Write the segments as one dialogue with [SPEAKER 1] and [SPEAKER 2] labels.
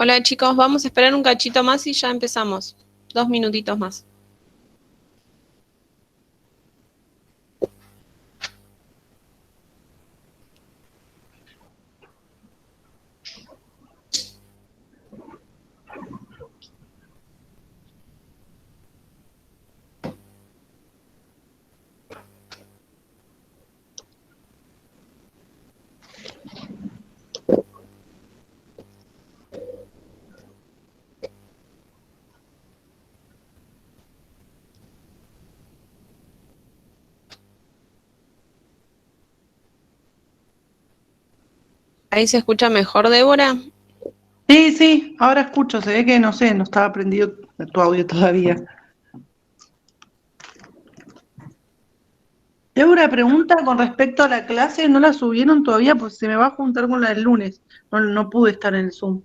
[SPEAKER 1] Hola chicos, vamos a esperar un cachito más y ya empezamos. 2 minutitos más. Ahí se escucha mejor, Débora.
[SPEAKER 2] Sí, sí, ahora escucho, se ve que no sé, no estaba prendido tu audio todavía. Tengo una pregunta con respecto a la clase, no la subieron todavía porque se me va a juntar con la del lunes. No pude estar en el Zoom.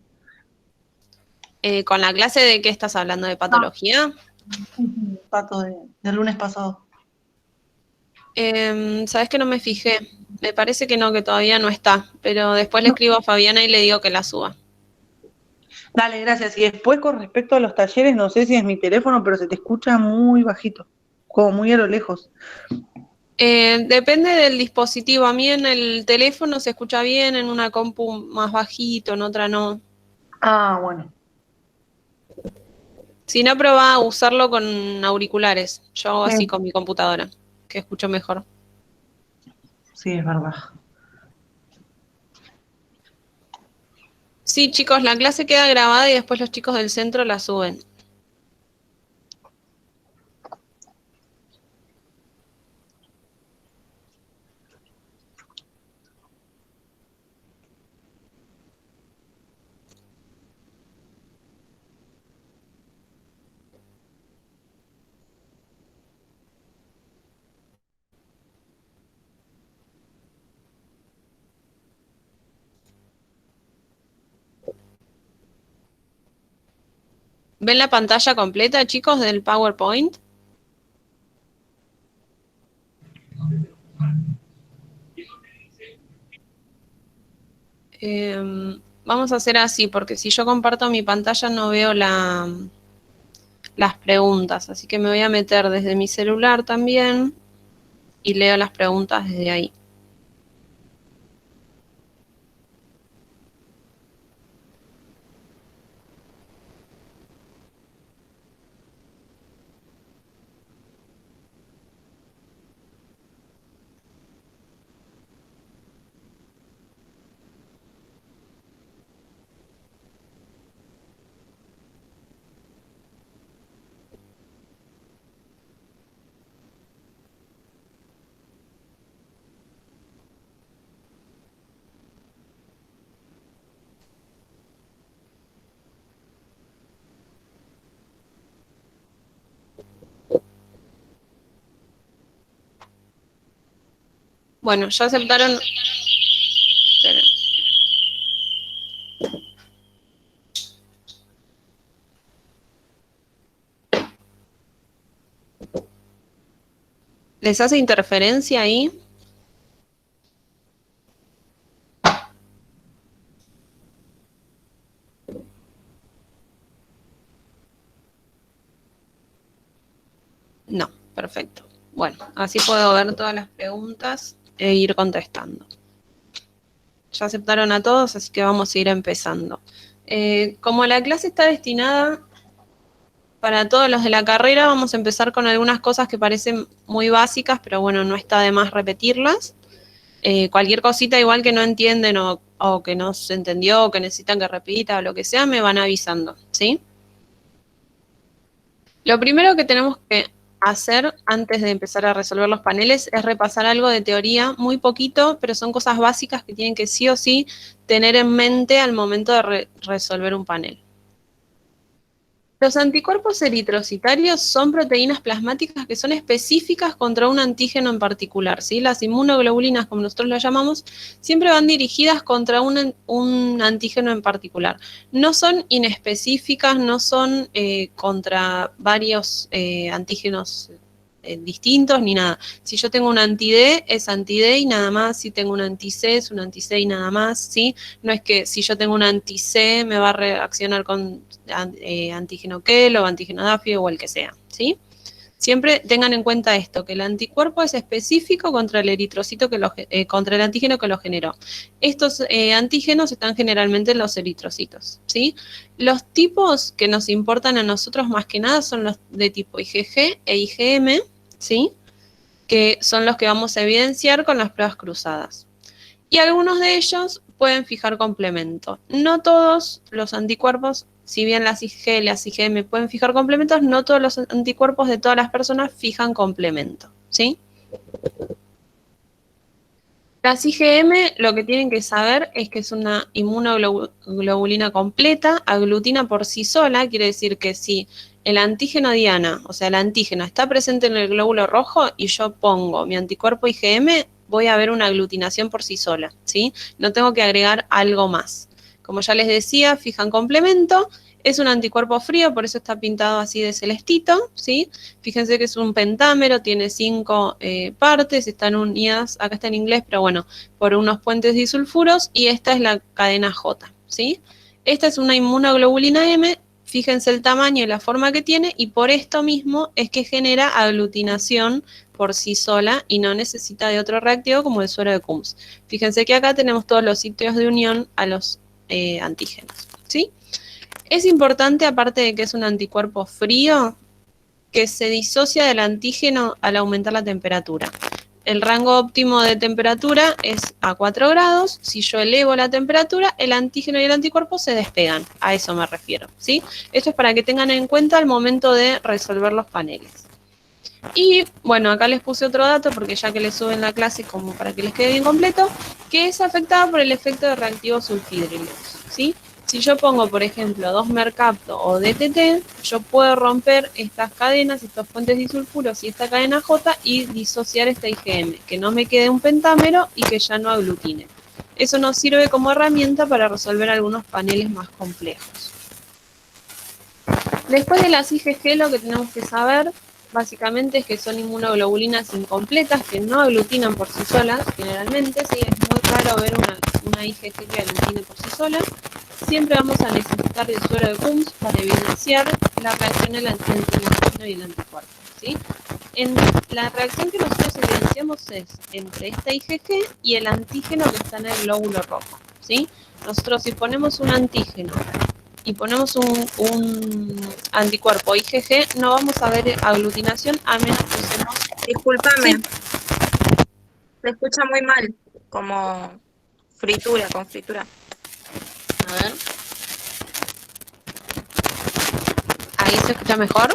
[SPEAKER 1] ¿Con la clase de qué estás hablando? ¿De
[SPEAKER 2] Ah,
[SPEAKER 1] patología?
[SPEAKER 2] Pato del lunes pasado.
[SPEAKER 1] ¿Sabes que no me fijé? Me parece que no, que todavía no está, pero después le
[SPEAKER 2] No.
[SPEAKER 1] escribo a Fabiana y le digo que la suba.
[SPEAKER 2] Dale, gracias. Y después con respecto a los talleres, no sé si es mi teléfono, pero se te escucha muy bajito, como muy a lo lejos.
[SPEAKER 1] Depende del dispositivo. A mí en el teléfono se escucha bien, en una compu más bajito, en otra no.
[SPEAKER 2] Ah, bueno,
[SPEAKER 1] Si no, probá a usarlo con auriculares. Yo hago así
[SPEAKER 2] sí,
[SPEAKER 1] con mi computadora, que escucho mejor.
[SPEAKER 2] sí, es verdad.
[SPEAKER 1] Sí, chicos, la clase queda grabada y después los chicos del centro la suben. ¿Ven la pantalla completa, chicos, del PowerPoint? Vamos a hacer así, porque si yo comparto mi pantalla no veo las preguntas, así que me voy a meter desde mi celular también y leo las preguntas desde ahí. Bueno, ya aceptaron. Esperen. ¿Les hace interferencia ahí? No, perfecto. Bueno, así puedo ver todas las preguntas e ir contestando. Ya aceptaron a todos, así que vamos a ir empezando. Como la clase está destinada para todos los de la carrera, vamos a empezar con algunas cosas que parecen muy básicas, pero bueno, no está de más repetirlas. Cualquier cosita igual que no entienden o que no se entendió o que necesitan que repita o lo que sea, me van avisando, ¿sí? Lo primero que tenemos que hacer antes de empezar a resolver los paneles es repasar algo de teoría, muy poquito, pero son cosas básicas que tienen que sí o sí tener en mente al momento de resolver un panel. Los anticuerpos eritrocitarios son proteínas plasmáticas que son específicas contra un antígeno en particular, ¿sí? Las inmunoglobulinas, como nosotros las llamamos, siempre van dirigidas contra un antígeno en particular. No son inespecíficas, no son contra varios antígenos distintos ni nada. Si yo tengo un anti-D, es anti-D y nada más. Si tengo un anti-C, es un anti-C y nada más, ¿sí? No es que si yo tengo un anti-C me va a reaccionar con antígeno Kell o antígeno Daffy o el que sea, ¿sí? Siempre tengan en cuenta esto, que el anticuerpo es específico contra el eritrocito contra el antígeno que lo generó. Estos antígenos están generalmente en los eritrocitos, ¿sí? Los tipos que nos importan a nosotros más que nada son los de tipo IgG e IgM, ¿sí? Que son los que vamos a evidenciar con las pruebas cruzadas. Y algunos de ellos pueden fijar complemento. No todos los anticuerpos, si bien las IgG y las IgM pueden fijar complementos, no todos los anticuerpos de todas las personas fijan complemento, ¿sí? Las IgM lo que tienen que saber es que es una inmunoglobulina completa, aglutina por sí sola, quiere decir que si el antígeno diana, o sea, el antígeno está presente en el glóbulo rojo y yo pongo mi anticuerpo IgM, voy a ver una aglutinación por sí sola, ¿sí? No tengo que agregar algo más. Como ya les decía, fijan complemento, es un anticuerpo frío, por eso está pintado así de celestito, ¿sí? Fíjense que es un pentámero, tiene 5 partes, están unidas, acá está en inglés, pero bueno, por unos puentes disulfuros, y esta es la cadena J, ¿sí? Esta es una inmunoglobulina M, fíjense el tamaño y la forma que tiene, y por esto mismo es que genera aglutinación por sí sola y no necesita de otro reactivo como el suero de Coombs. Fíjense que acá tenemos todos los sitios de unión a los antígenos, ¿sí? Es importante, aparte de que es un anticuerpo frío, que se disocia del antígeno al aumentar la temperatura. El rango óptimo de temperatura es a 4 grados. Si yo elevo la temperatura, el antígeno y el anticuerpo se despegan. A eso me refiero, ¿sí? Esto es para que tengan en cuenta al momento de resolver los paneles. Y bueno, acá les puse otro dato porque ya que les suben la clase como para que les quede bien completo, que es afectada por el efecto de reactivos sulfhídricos, ¿sí? Si yo pongo, por ejemplo, 2-mercapto o DTT, yo puedo romper estas cadenas, estos puentes disulfuros y esta cadena J y disociar esta IgM, que no me quede un pentámero y que ya no aglutine. Eso nos sirve como herramienta para resolver algunos paneles más complejos. Después de las IgG lo que tenemos que saber básicamente es que son inmunoglobulinas incompletas que no aglutinan por sí solas, generalmente, sí, es muy raro ver una IgG que aglutine por sí sola. Siempre vamos a necesitar el suero de Coombs para evidenciar la reacción entre el antígeno y el anticuerpo, ¿sí? La reacción que nosotros evidenciamos es entre esta IgG y el antígeno que está en el glóbulo rojo, ¿sí? Nosotros si ponemos un antígeno y ponemos un anticuerpo IgG, no vamos a ver aglutinación a menos que usemos...
[SPEAKER 3] Discúlpame,
[SPEAKER 1] Sí.
[SPEAKER 3] se escucha muy mal, como fritura, con fritura.
[SPEAKER 1] A ver. ¿Ahí se escucha mejor?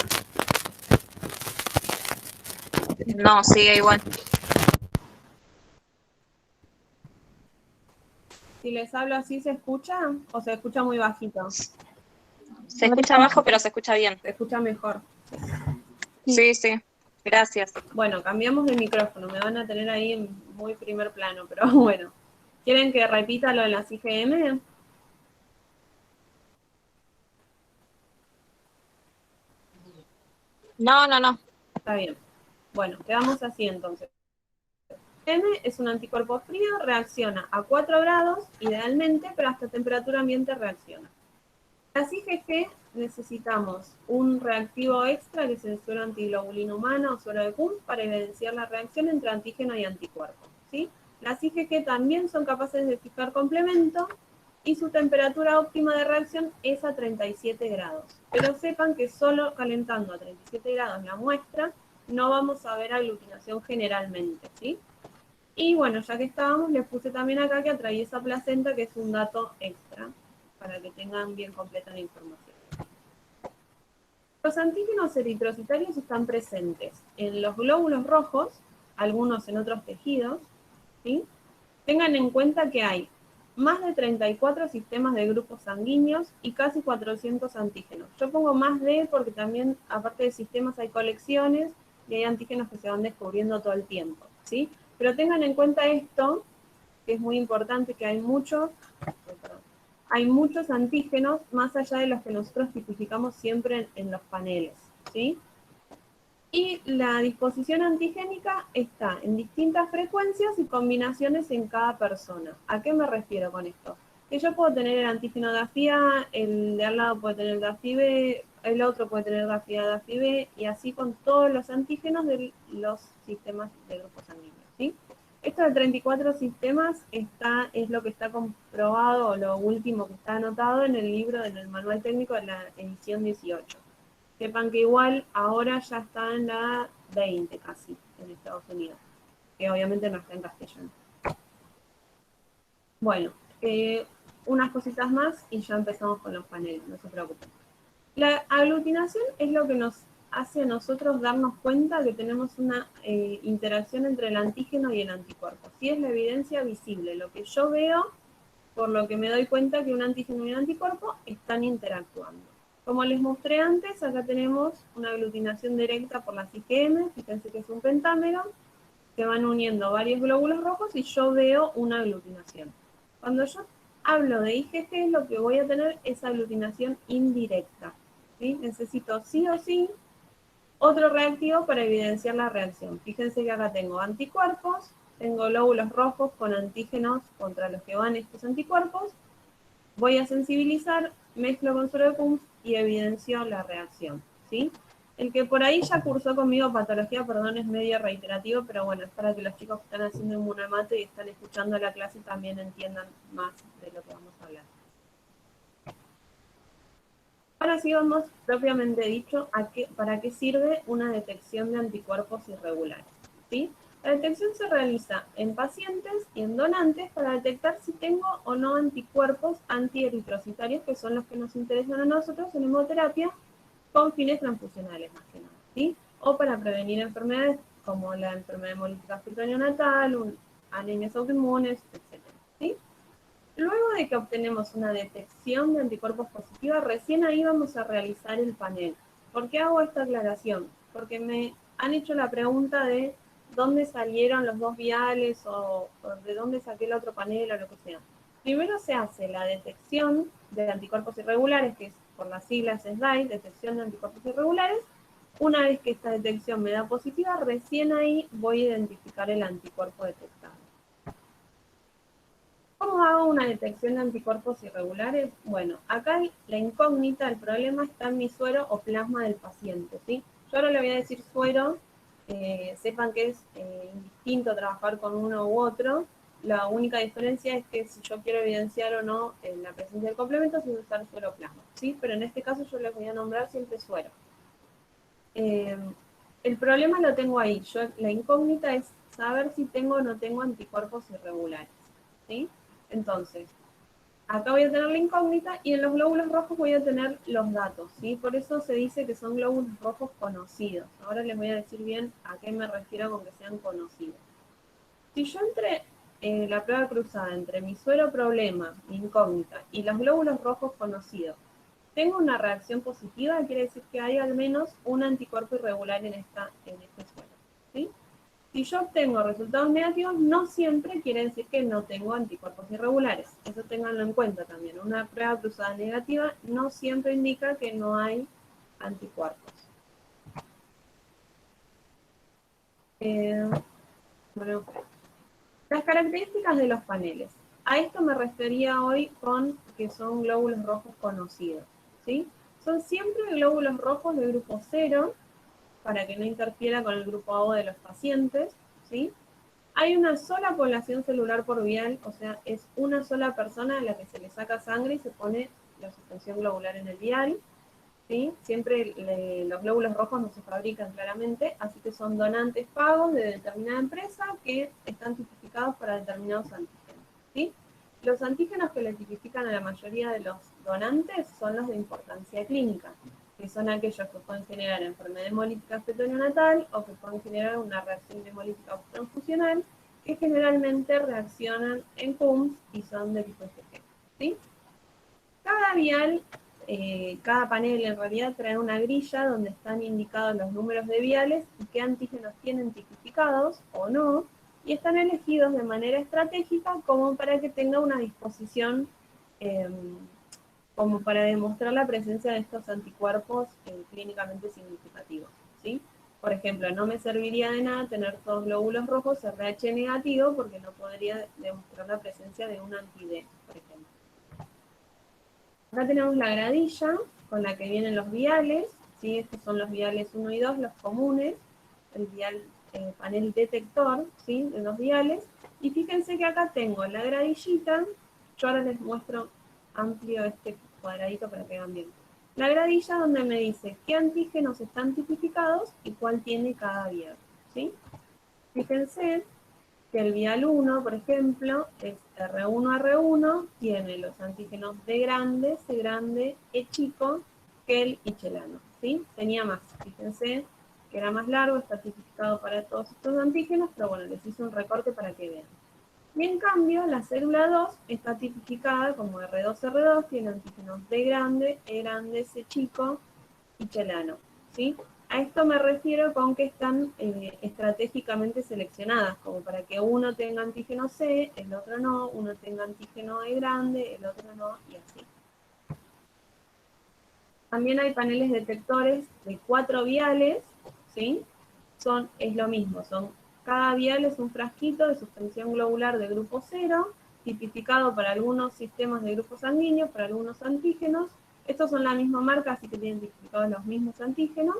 [SPEAKER 3] No, sigue igual.
[SPEAKER 1] Si les hablo así, ¿se escucha o se escucha muy bajito?
[SPEAKER 3] Se escucha bajo, pero se escucha bien.
[SPEAKER 1] Se escucha mejor.
[SPEAKER 3] Sí, sí, gracias.
[SPEAKER 1] Bueno, cambiamos de micrófono, me van a tener ahí en muy primer plano, pero bueno. ¿Quieren que repita lo de las IgM?
[SPEAKER 3] No, no, no.
[SPEAKER 1] Está bien. Bueno, quedamos así entonces. M es un anticuerpo frío, reacciona a 4 grados, idealmente, pero hasta temperatura ambiente reacciona. Las IgG necesitamos un reactivo extra, que es el suero antiglobulina humana o suero de Coombs, para evidenciar la reacción entre antígeno y anticuerpo, ¿sí? Las IgG también son capaces de fijar complemento y su temperatura óptima de reacción es a 37 grados. Pero sepan que solo calentando a 37 grados la muestra no vamos a ver aglutinación generalmente, ¿sí? Y bueno, ya que estábamos, les puse también acá que atraviesa placenta, que es un dato extra, para que tengan bien completa la información. Los antígenos eritrocitarios están presentes en los glóbulos rojos, algunos en otros tejidos, ¿sí? Tengan en cuenta que hay más de 34 sistemas de grupos sanguíneos y casi 400 antígenos. Yo pongo más de porque también, aparte de sistemas, hay colecciones y hay antígenos que se van descubriendo todo el tiempo, ¿sí? Pero tengan en cuenta esto, que es muy importante, que hay muchos antígenos más allá de los que nosotros tipificamos siempre en los paneles, ¿sí? Y la disposición antigénica está en distintas frecuencias y combinaciones en cada persona. ¿A qué me refiero con esto? Que yo puedo tener el antígeno DAFI A, el de al lado puede tener DAFI B, el otro puede tener DAFI A, DAFI B, y así con todos los antígenos de los sistemas de grupos sanguíneos, ¿sí? Esto de 34 sistemas es lo que está comprobado, o lo último que está anotado en el libro, en el manual técnico de la edición 18. Sepan que igual ahora ya está en la 20 casi en Estados Unidos, que obviamente no está en castellano. Bueno, unas cositas más y ya empezamos con los paneles, no se preocupen. La aglutinación es lo que nos hace a nosotros darnos cuenta que tenemos una interacción entre el antígeno y el anticuerpo. Sí, es la evidencia visible, lo que yo veo, por lo que me doy cuenta que un antígeno y un anticuerpo están interactuando. Como les mostré antes, acá tenemos una aglutinación directa por las IgM, fíjense que es un pentámero, se van uniendo varios glóbulos rojos y yo veo una aglutinación. Cuando yo hablo de IgG, lo que voy a tener es aglutinación indirecta, ¿sí? Necesito sí o sí otro reactivo para evidenciar la reacción. Fíjense que acá tengo anticuerpos, tengo glóbulos rojos con antígenos contra los que van estos anticuerpos, voy a sensibilizar, mezclo con suero de Kunz y evidencio la reacción, ¿sí? El que por ahí ya cursó conmigo patología, perdón, es medio reiterativo, pero bueno, es para que los chicos que están haciendo inmunomate y están escuchando la clase también entiendan más de lo que vamos a hablar. Ahora sí vamos, propiamente dicho, para qué sirve una detección de anticuerpos irregulares, ¿sí? La detección se realiza en pacientes y en donantes para detectar si tengo o no anticuerpos antieritrocitarios, que son los que nos interesan a nosotros en hemoterapia, con fines transfusionales más que nada, ¿sí? O para prevenir enfermedades como la enfermedad hemolítica neonatal, anemias autoinmunes, etc., ¿sí? Luego de que obtenemos una detección de anticuerpos positiva, recién ahí vamos a realizar el panel. ¿Por qué hago esta aclaración? Porque me han hecho la pregunta de dónde salieron los dos viales o de dónde saqué el otro panel o lo que sea. Primero se hace la detección de anticuerpos irregulares, que es por las siglas SDAI, detección de anticuerpos irregulares. Una vez que esta detección me da positiva, recién ahí voy a identificar el anticuerpo detectado. ¿Cómo hago una detección de anticuerpos irregulares? Bueno, acá la incógnita, el problema está en mi suero o plasma del paciente, ¿sí? Yo ahora le voy a decir suero, sepan que es indistinto trabajar con uno u otro. La única diferencia es que si yo quiero evidenciar o no la presencia del complemento, se usar suero o plasma, ¿sí? Pero en este caso yo les voy a nombrar siempre suero. El problema lo tengo ahí. La incógnita es saber si tengo o no tengo anticuerpos irregulares, ¿sí? Entonces, acá voy a tener la incógnita y en los glóbulos rojos voy a tener los datos, ¿sí? Por eso se dice que son glóbulos rojos conocidos. Ahora les voy a decir bien a qué me refiero con que sean conocidos. Si yo entre la prueba cruzada entre mi suero problema, mi incógnita, y los glóbulos rojos conocidos, tengo una reacción positiva, quiere decir que hay al menos un anticuerpo irregular en este suero, ¿sí? Si yo obtengo resultados negativos, no siempre quiere decir que no tengo anticuerpos irregulares. Eso ténganlo en cuenta también. Una prueba cruzada negativa no siempre indica que no hay anticuerpos. Bueno, las características de los paneles. A esto me refería hoy con que son glóbulos rojos conocidos, ¿sí? Son siempre glóbulos rojos de grupo 0, para que no interfiera con el grupo A de los pacientes, ¿sí? Hay una sola población celular por vial, o sea, es una sola persona a la que se le saca sangre y se pone la suspensión globular en el vial, ¿sí? Siempre los glóbulos rojos no se fabrican claramente, así que son donantes pagos de determinada empresa que están tipificados para determinados antígenos, ¿sí? Los antígenos que le tipifican a la mayoría de los donantes son los de importancia clínica, que son aquellos que pueden generar enfermedad hemolítica feto-neonatal o que pueden generar una reacción hemolítica transfusional, que generalmente reaccionan en CUMS y son de tipo IgG, ¿sí? Cada vial, cada panel en realidad trae una grilla donde están indicados los números de viales y qué antígenos tienen tipificados o no, y están elegidos de manera estratégica como para que tenga una disposición como para demostrar la presencia de estos anticuerpos clínicamente significativos, ¿sí? Por ejemplo, no me serviría de nada tener todos glóbulos rojos RH negativo porque no podría demostrar la presencia de un anti-D, por ejemplo. Acá tenemos la gradilla con la que vienen los viales, ¿sí? Estos son los viales 1 y 2, los comunes, el vial panel detector, ¿sí? De los viales. Y fíjense que acá tengo la gradillita, yo ahora les muestro amplio este cuadradito para que vean bien. La gradilla donde me dice qué antígenos están tipificados y cuál tiene cada vial, ¿sí? Fíjense que el vial 1, por ejemplo, es R1-R1, tiene los antígenos D grande, C grande, E chico, gel y chelano, ¿sí? Tenía más, fíjense que era más largo, está tipificado para todos estos antígenos, pero bueno, les hice un recorte para que vean. Y en cambio, la célula 2 está tipificada como R2-R2, tiene antígenos D grande, E grande, C chico y chelano, ¿sí? A esto me refiero con que están estratégicamente seleccionadas, como para que uno tenga antígeno C, el otro no, uno tenga antígeno E grande, el otro no, y así. También hay paneles detectores de 4 viales, ¿sí? Es lo mismo, cada vial es un frasquito de suspensión globular de grupo 0, tipificado para algunos sistemas de grupos sanguíneos, para algunos antígenos. Estos son la misma marca, así que tienen tipificados los mismos antígenos.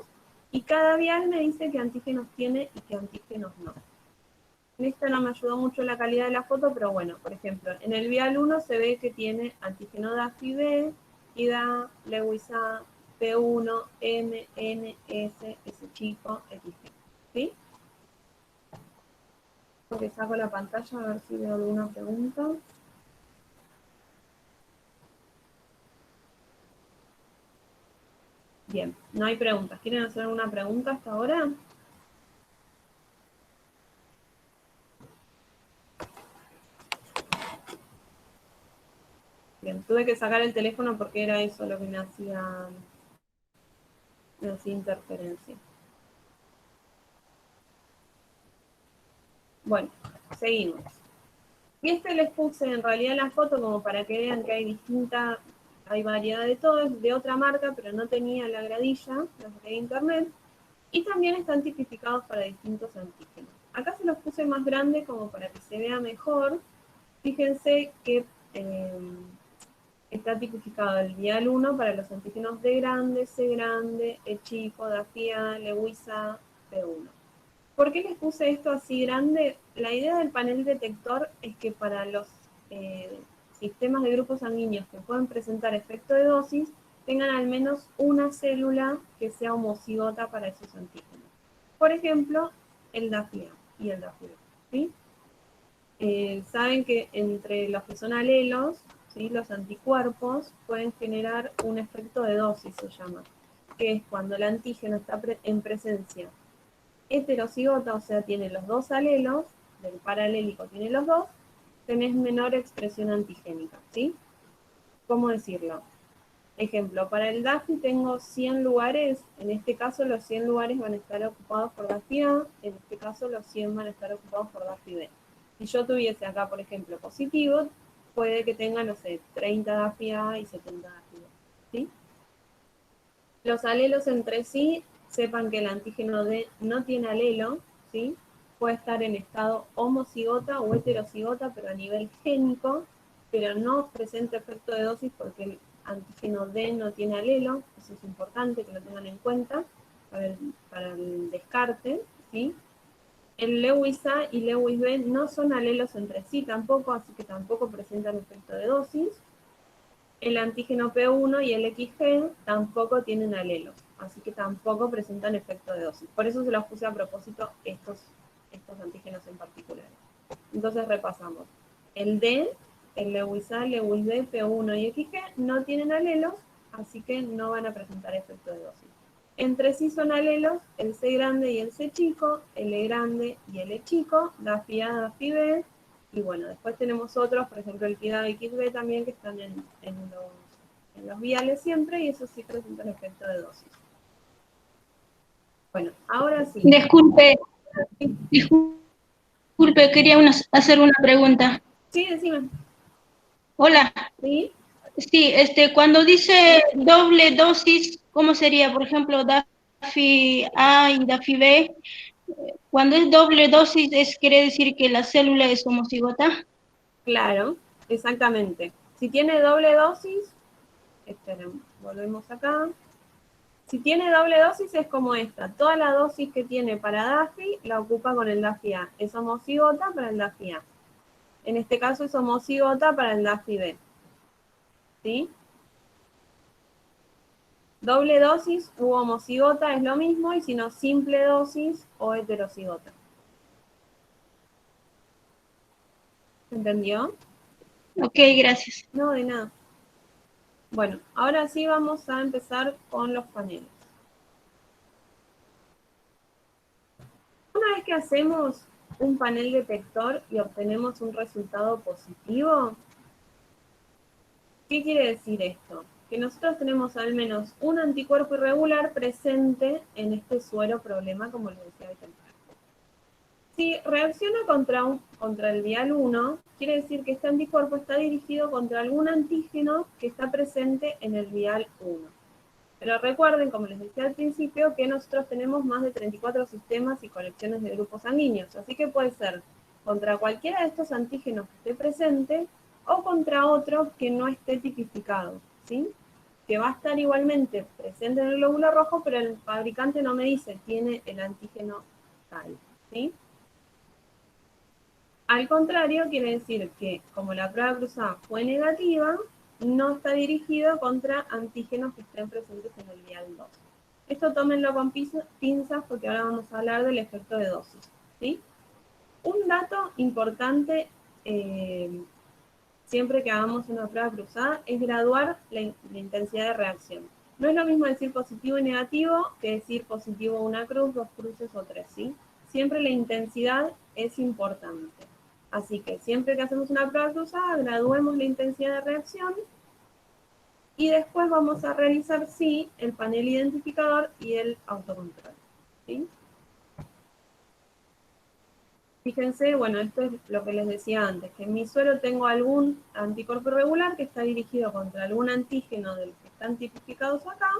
[SPEAKER 1] Y cada vial me dice qué antígenos tiene y qué antígenos no. En esta no me ayudó mucho la calidad de la foto, pero bueno, por ejemplo, en el vial 1 se ve que tiene antígeno DAFI-B, IDA, Lewis A, P1, M, N, S, S chico, XG. ¿Sí? Porque saco la pantalla a ver si veo alguna pregunta. Bien, no hay preguntas. ¿Quieren hacer alguna pregunta hasta ahora? Bien, tuve que sacar el teléfono porque era eso lo que me hacía interferencia. Bueno, seguimos. Y les puse en realidad la foto como para que vean que hay variedad de todo, es de otra marca, pero no tenía la gradilla, los de internet, y también están tipificados para distintos antígenos. Acá se los puse más grande como para que se vea mejor. Fíjense que está tipificado el vial 1 para los antígenos D grande, C grande, E chico, DAFIA, Lewisa, P1. ¿Por qué les puse esto así grande? La idea del panel detector es que para los sistemas de grupos sanguíneos que pueden presentar efecto de dosis, tengan al menos una célula que sea homocigota para esos antígenos. Por ejemplo, el DAFIA y el DAFIB, ¿sí? Saben que entre los que son alelos, ¿sí? Los anticuerpos pueden generar un efecto de dosis, se llama, que es cuando el antígeno está en presencia heterocigota, o sea, tiene los dos alelos, del paralélico tiene los dos, tenés menor expresión antigénica, ¿sí? ¿Cómo decirlo? Ejemplo, para el DAFI tengo 100 lugares, en este caso los 100 lugares van a estar ocupados por DAFI A, en este caso los 100 van a estar ocupados por DAFI B. Si yo tuviese acá, por ejemplo, positivo, puede que tenga, no sé, 30 DAFI A y 70 DAFI B, ¿sí? Los alelos entre sí, sepan que el antígeno D no tiene alelo, ¿sí? Puede estar en estado homocigota o heterocigota, pero a nivel génico, pero no presenta efecto de dosis porque el antígeno D no tiene alelo, eso es importante que lo tengan en cuenta para el descarte, ¿sí? El Lewis A y Lewis B no son alelos entre sí tampoco, así que tampoco presentan efecto de dosis. El antígeno P1 y el XG tampoco tienen alelos, así que tampoco presentan efecto de dosis. Por eso se los puse a propósito estos antígenos en particular. Entonces repasamos. El D, el Lewis A, Lewis B, P1 y XG no tienen alelos, así que no van a presentar efecto de dosis. Entre sí son alelos el C grande y el C chico, el E grande y el E chico, DAFI A, DAFI B, y bueno, después tenemos otros, por ejemplo el PIDA y XB también, que están en los viales siempre, y eso sí presentan efecto de dosis. Bueno, ahora sí.
[SPEAKER 4] Disculpe, quería hacer una pregunta.
[SPEAKER 1] Sí, decime.
[SPEAKER 4] Hola.
[SPEAKER 1] ¿Sí?
[SPEAKER 4] Sí, cuando dice doble dosis, ¿cómo sería? Por ejemplo, DAFI A y DAFI B, cuando es doble dosis, ¿quiere decir que la célula es homocigota?
[SPEAKER 1] Claro, exactamente. Si tiene doble dosis, esperen, volvemos acá. Si tiene doble dosis es como esta. Toda la dosis que tiene para DAFI la ocupa con el DAFI A. Es homocigota para el DAFI A. En este caso es homocigota para el DAFI B. ¿Sí? Doble dosis u homocigota es lo mismo, y si no, simple dosis o heterocigota. ¿Entendió?
[SPEAKER 4] Ok, gracias.
[SPEAKER 1] No, de nada. Bueno, ahora sí vamos a empezar con los paneles. Una vez que hacemos un panel detector y obtenemos un resultado positivo, ¿qué quiere decir esto? Que nosotros tenemos al menos un anticuerpo irregular presente en este suero problema, como les decía antes. Si reacciona contra el vial 1, quiere decir que este anticuerpo está dirigido contra algún antígeno que está presente en el vial 1. Pero recuerden, como les decía al principio, que nosotros tenemos más de 34 sistemas y colecciones de grupos sanguíneos, así que puede ser contra cualquiera de estos antígenos que esté presente o contra otro que no esté tipificado, ¿sí? Que va a estar igualmente presente en el glóbulo rojo, pero el fabricante no me dice, tiene el antígeno tal, ¿sí? Al contrario, quiere decir que como la prueba cruzada fue negativa, no está dirigido contra antígenos que estén presentes en el vial 2. Esto tómenlo con pinzas porque ahora vamos a hablar del efecto de dosis, ¿sí? Un dato importante siempre que hagamos una prueba cruzada es graduar la intensidad de reacción. No es lo mismo decir positivo y negativo que decir positivo una cruz, dos cruces o tres, ¿sí? Siempre la intensidad es importante. Así que siempre que hacemos una prueba cruzada, graduemos la intensidad de reacción y después vamos a realizar, sí, el panel identificador y el autocontrol, ¿sí? Fíjense, bueno, esto es lo que les decía antes, que en mi suero tengo algún anticuerpo irregular que está dirigido contra algún antígeno de los que están tipificados acá,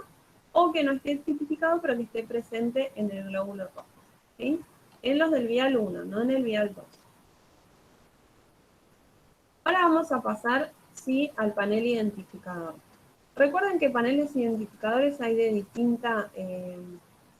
[SPEAKER 1] o que no esté tipificado pero que esté presente en el glóbulo rojo, ¿sí? En los del vial 1, no en el vial 2. Ahora vamos a pasar, sí, al panel identificador. Recuerden que paneles identificadores hay de distinta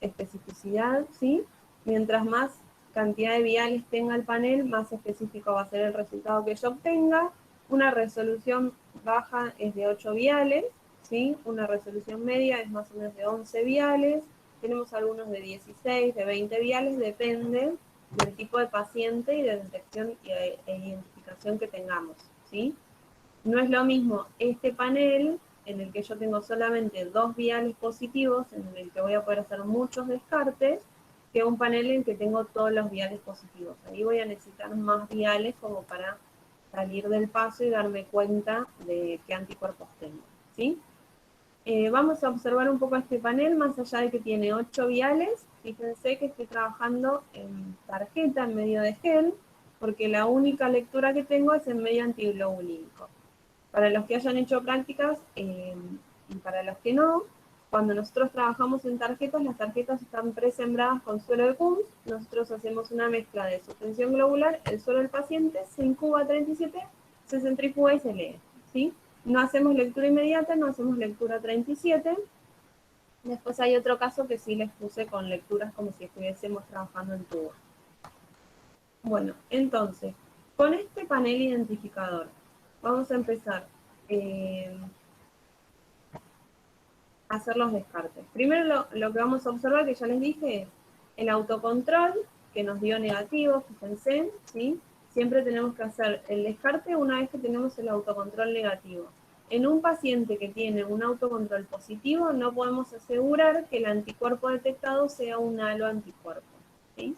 [SPEAKER 1] especificidad, ¿sí? Mientras más cantidad de viales tenga el panel, más específico va a ser el resultado que yo obtenga. Una resolución baja es de 8 viales, ¿sí? Una resolución media es más o menos de 11 viales. Tenemos algunos de 16, de 20 viales, depende del tipo de paciente y de detección e identificación que tengamos, ¿sí? No es lo mismo este panel en el que yo tengo solamente 2 viales positivos, en el que voy a poder hacer muchos descartes, que un panel en el que tengo todos los viales positivos. Ahí voy a necesitar más viales como para salir del paso y darme cuenta de qué anticuerpos tengo, ¿sí? Vamos a observar un poco este panel, más allá de que tiene 8 viales. Fíjense que estoy trabajando en tarjeta, en medio de gel, porque la única lectura que tengo es en medio antiglobulínico. Para los que hayan hecho prácticas y para los que no, cuando nosotros trabajamos en tarjetas, las tarjetas están presembradas con suero de Kunz. Nosotros hacemos una mezcla de suspensión globular, el suero del paciente, se incuba 37, se centrifuga y se lee, ¿sí? No hacemos lectura inmediata, no hacemos lectura 37. Después hay otro caso que sí les puse con lecturas como si estuviésemos trabajando en tubo. Bueno, entonces, con este panel identificador, vamos a empezar a hacer los descartes. Primero lo que vamos a observar, que ya les dije, es el autocontrol, que nos dio negativo, fíjense, ¿sí? Siempre tenemos que hacer el descarte una vez que tenemos el autocontrol negativo. En un paciente que tiene un autocontrol positivo, no podemos asegurar que el anticuerpo detectado sea un haloanticuerpo, ¿sí?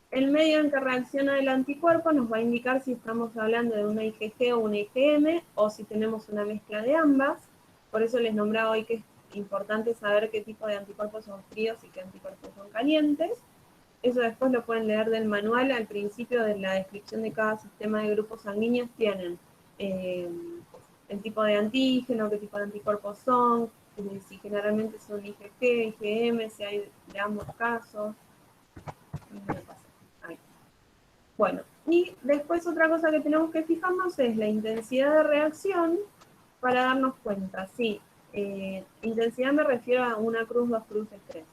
[SPEAKER 1] El medio en que reacciona el anticuerpo nos va a indicar si estamos hablando de una IgG o una IgM, o si tenemos una mezcla de ambas. Por eso les nombraba hoy que es importante saber qué tipo de anticuerpos son fríos y qué anticuerpos son calientes. Eso después lo pueden leer del manual. Al principio de la descripción de cada sistema de grupos sanguíneos tienen el tipo de antígeno, qué tipo de anticuerpos son, si generalmente son IgG, IgM, si hay de ambos casos. Ahí. Bueno, y después otra cosa que tenemos que fijarnos es la intensidad de reacción para darnos cuenta. Sí, intensidad me refiero a una cruz, dos cruces, tres.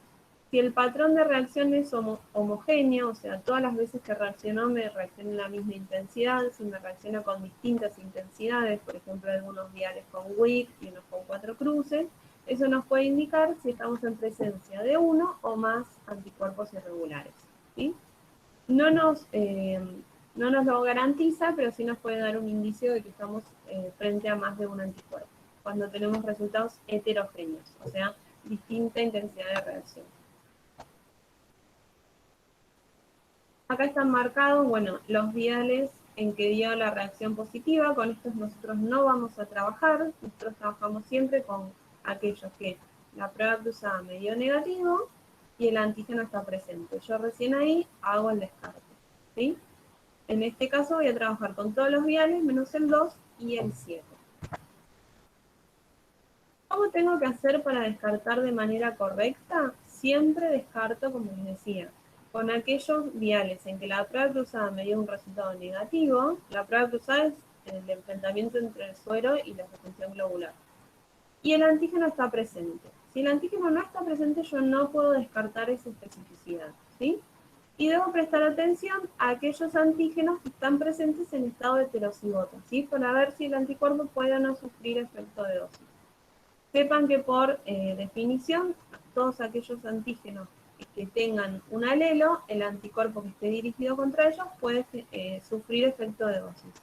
[SPEAKER 1] Si el patrón de reacción es homogéneo, o sea, todas las veces que reaccionó me reacciona en la misma intensidad, si me reacciona con distintas intensidades, por ejemplo, algunos viales con WIC y unos con 4 cruces, eso nos puede indicar si estamos en presencia de uno o más anticuerpos irregulares. ¿Sí? No no nos lo garantiza, pero sí nos puede dar un indicio de que estamos frente a más de un anticuerpo, cuando tenemos resultados heterogéneos, o sea, distinta intensidad de reacción. Acá están marcados, bueno, los viales en que dio la reacción positiva. Con estos nosotros no vamos a trabajar. Nosotros trabajamos siempre con aquellos que la prueba cruzada me dio negativo y el antígeno está presente. Yo recién ahí hago el descarte, ¿sí? En este caso voy a trabajar con todos los viales menos el 2 y el 7. ¿Cómo tengo que hacer para descartar de manera correcta? Siempre descarto, como les decía, con aquellos viales en que la prueba cruzada me dio un resultado negativo. La prueba cruzada es el enfrentamiento entre el suero y la suspensión globular. Y el antígeno está presente. Si el antígeno no está presente, yo no puedo descartar esa especificidad, ¿sí? Y debo prestar atención a aquellos antígenos que están presentes en estado heterocigoto, ¿sí? Para ver si el anticuerpo puede o no sufrir efecto de dosis. Sepan que por definición, todos aquellos antígenos que tengan un alelo, el anticuerpo que esté dirigido contra ellos puede sufrir efecto de dosis.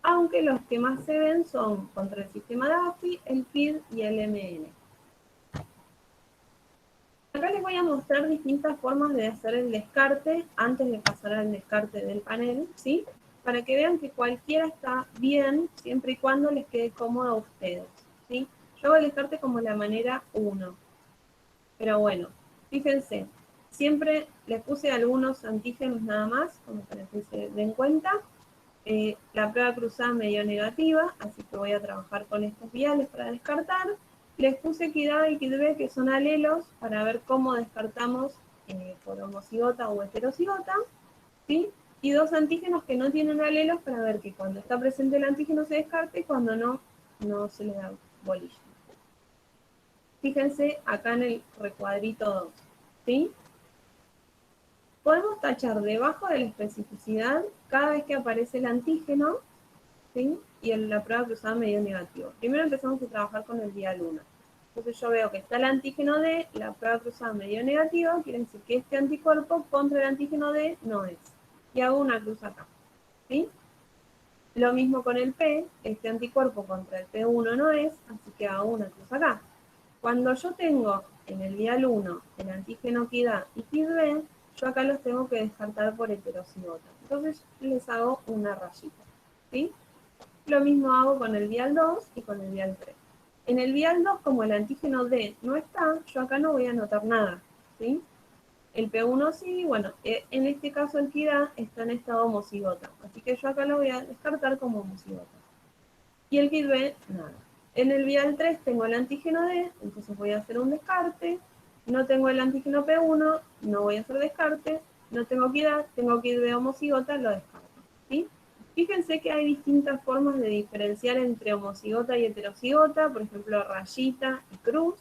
[SPEAKER 1] Aunque los que más se ven son contra el sistema DAFI, el PID y el MN. Acá les voy a mostrar distintas formas de hacer el descarte antes de pasar al descarte del panel, ¿sí? Para que vean que cualquiera está bien siempre y cuando les quede cómodo a ustedes, ¿sí? Yo hago el descarte como la manera 1. Pero bueno, fíjense, siempre les puse algunos antígenos nada más, como para que se den cuenta. La prueba cruzada me dio negativa, así que voy a trabajar con estos viales para descartar. Les puse KID A y KID B, que son alelos, para ver cómo descartamos por homocigota o heterocigota, ¿sí? Y dos antígenos que no tienen alelos para ver que cuando está presente el antígeno se descarte y cuando no, no se le da bolilla. Fíjense acá en el recuadrito 2, ¿sí? Podemos tachar debajo de la especificidad cada vez que aparece el antígeno, ¿sí? Y la prueba cruzada me dio negativo. Primero empezamos a trabajar con el vial 1. Entonces yo veo que está el antígeno D, la prueba cruzada me dio negativo, quiere decir que este anticuerpo contra el antígeno D no es. Y hago una cruz acá, ¿sí? Lo mismo con el P, este anticuerpo contra el P1 no es, así que hago una cruz acá. Cuando yo tengo en el vial 1 el antígeno KID A y KID B, yo acá los tengo que descartar por heterocigota. Entonces les hago una rayita, ¿sí? Lo mismo hago con el vial 2 y con el vial 3. En el vial 2, como el antígeno D no está, yo acá no voy a anotar nada, ¿sí? El P1 sí, bueno, en este caso el KID A está en estado homocigota, así que yo acá lo voy a descartar como homocigota. Y el KID B, nada. En el vial 3 tengo el antígeno D, entonces voy a hacer un descarte. No tengo el antígeno P1, no voy a hacer descarte. No tengo KID A, tengo KID B homocigota, lo descarto, ¿sí? Fíjense que hay distintas formas de diferenciar entre homocigota y heterocigota, por ejemplo, rayita y cruz,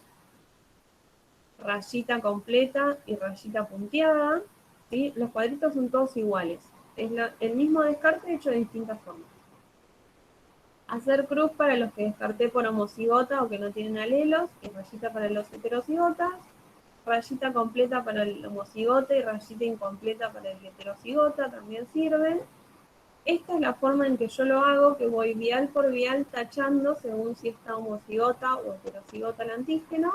[SPEAKER 1] rayita completa y rayita punteada, ¿sí? Los cuadritos son todos iguales. Es el mismo descarte hecho de distintas formas. Hacer cruz para los que descarté por homocigota o que no tienen alelos, y rayita para los heterocigotas, rayita completa para el homocigota y rayita incompleta para el heterocigota, también sirven. Esta es la forma en que yo lo hago, que voy vial por vial tachando según si está homocigota o heterocigota el antígeno,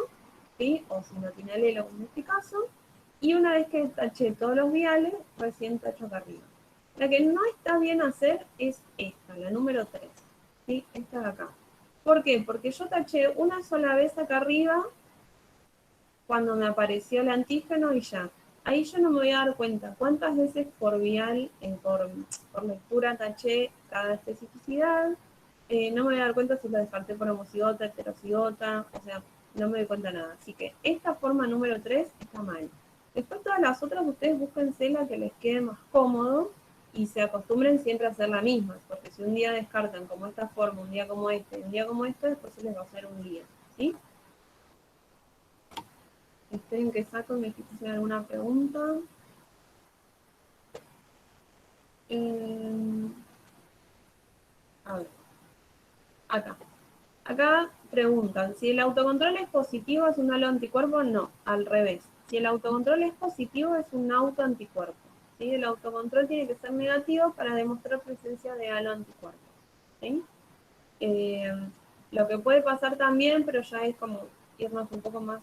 [SPEAKER 1] ¿sí? O si no tiene alelo en este caso. Y una vez que taché todos los viales, recién tacho acá arriba. La que no está bien hacer es esta, la número 3. ¿Sí? Esta de acá. ¿Por qué? Porque yo taché una sola vez acá arriba cuando me apareció el antígeno y ya. Ahí yo no me voy a dar cuenta cuántas veces por vial, por lectura taché cada especificidad. No me voy a dar cuenta si lo descarté por homocigota, heterocigota, o sea, no me doy cuenta de nada. Así que esta forma número 3 está mal. Después todas las otras, ustedes búsquense la que les quede más cómodo y se acostumbren siempre a hacer la misma, porque si un día descartan como esta forma, un día como este, un día como este, después se les va a hacer un día, ¿sí? Estoy en que saco, me dijiste si hay alguna pregunta. A ver, acá. Acá preguntan, si el autocontrol es positivo, ¿es un halo anticuerpo? No, al revés. Si el autocontrol es positivo, es un autoanticuerpo. ¿Sí? El autocontrol tiene que ser negativo para demostrar presencia de halo anticuerpo. ¿Sí? Lo que puede pasar también, pero ya es como irnos un poco más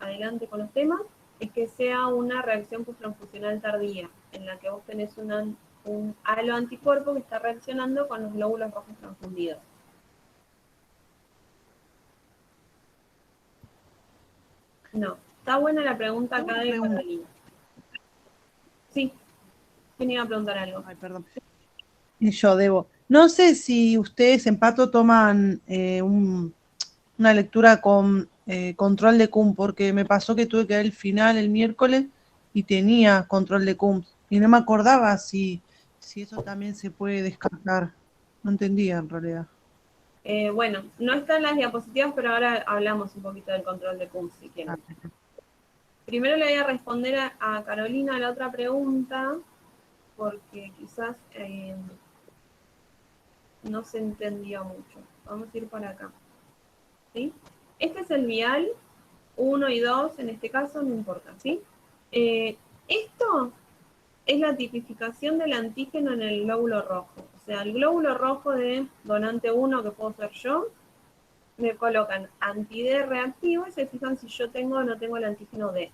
[SPEAKER 1] adelante con los temas, es que sea una reacción transfusional tardía, en la que vos tenés un halo anticuerpo que está reaccionando con los glóbulos rojos transfundidos. No, está buena la pregunta acá de Carolina. Sí, ¿quién iba a preguntar algo?
[SPEAKER 2] Ay, perdón. Yo debo. No sé si ustedes en Pato toman una lectura con control de CUM, porque me pasó que tuve que ver el final el miércoles y tenía control de CUM. Y no me acordaba si eso también se puede descartar. No entendía en realidad.
[SPEAKER 1] Bueno, no están las diapositivas, pero ahora hablamos un poquito del control de CUM, si quieren. Primero le voy a responder a Carolina la otra pregunta, porque quizás no se entendió mucho. Vamos a ir por acá. ¿Sí? Este es el vial 1 y 2, en este caso, no importa, ¿sí? Esto es la tipificación del antígeno en el glóbulo rojo. O sea, el glóbulo rojo de donante 1, que puedo ser yo, me colocan anti-D reactivo y se fijan si yo tengo o no tengo el antígeno D.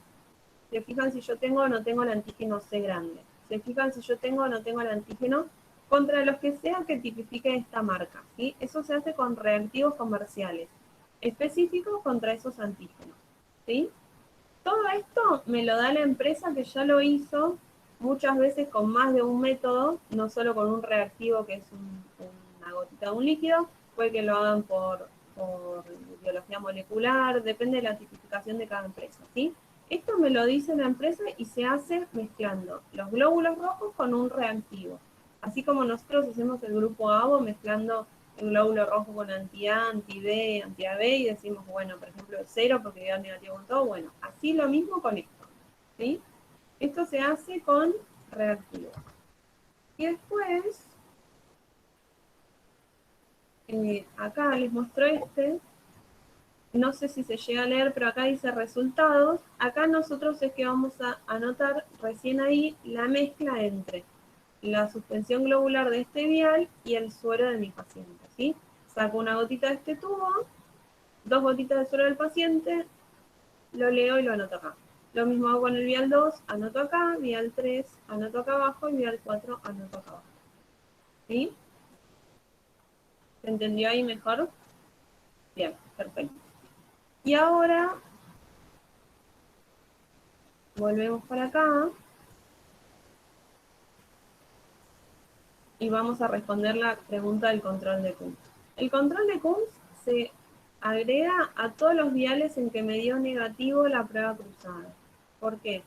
[SPEAKER 1] Se fijan si yo tengo o no tengo el antígeno C grande. Se fijan si yo tengo o no tengo el antígeno contra los que sea que tipifique esta marca. ¿Sí? Eso se hace con reactivos comerciales específicos contra esos antígenos. ¿Sí? Todo esto me lo da la empresa que ya lo hizo muchas veces con más de un método, no solo con un reactivo que es una gotita de un líquido, puede que lo hagan por biología molecular, depende de la tipificación de cada empresa, ¿sí? Esto me lo dice la empresa y se hace mezclando los glóbulos rojos con un reactivo. Así como nosotros hacemos el grupo ABO mezclando el glóbulo rojo con anti-A, anti-D, anti-AB y decimos, bueno, por ejemplo, el 0 porque dio negativo con todo. Bueno, así lo mismo con esto. ¿Sí? Esto se hace con reactivos. Y después, acá les muestro este. No sé si se llega a leer, pero acá dice resultados. Acá nosotros es que vamos a anotar recién ahí la mezcla entre la suspensión globular de este vial y el suero de mi paciente, ¿sí? Saco una gotita de este tubo, 2 gotitas de suero del paciente, lo leo y lo anoto acá. Lo mismo hago con el vial 2, anoto acá, vial 3, anoto acá abajo y vial 4, anoto acá abajo. ¿Sí? ¿Se entendió ahí mejor? Bien, perfecto. Y ahora volvemos para acá y vamos a responder la pregunta del control de Kunz. El control de Kunz se agrega a todos los viales en que me dio negativo la prueba cruzada. ¿Por qué?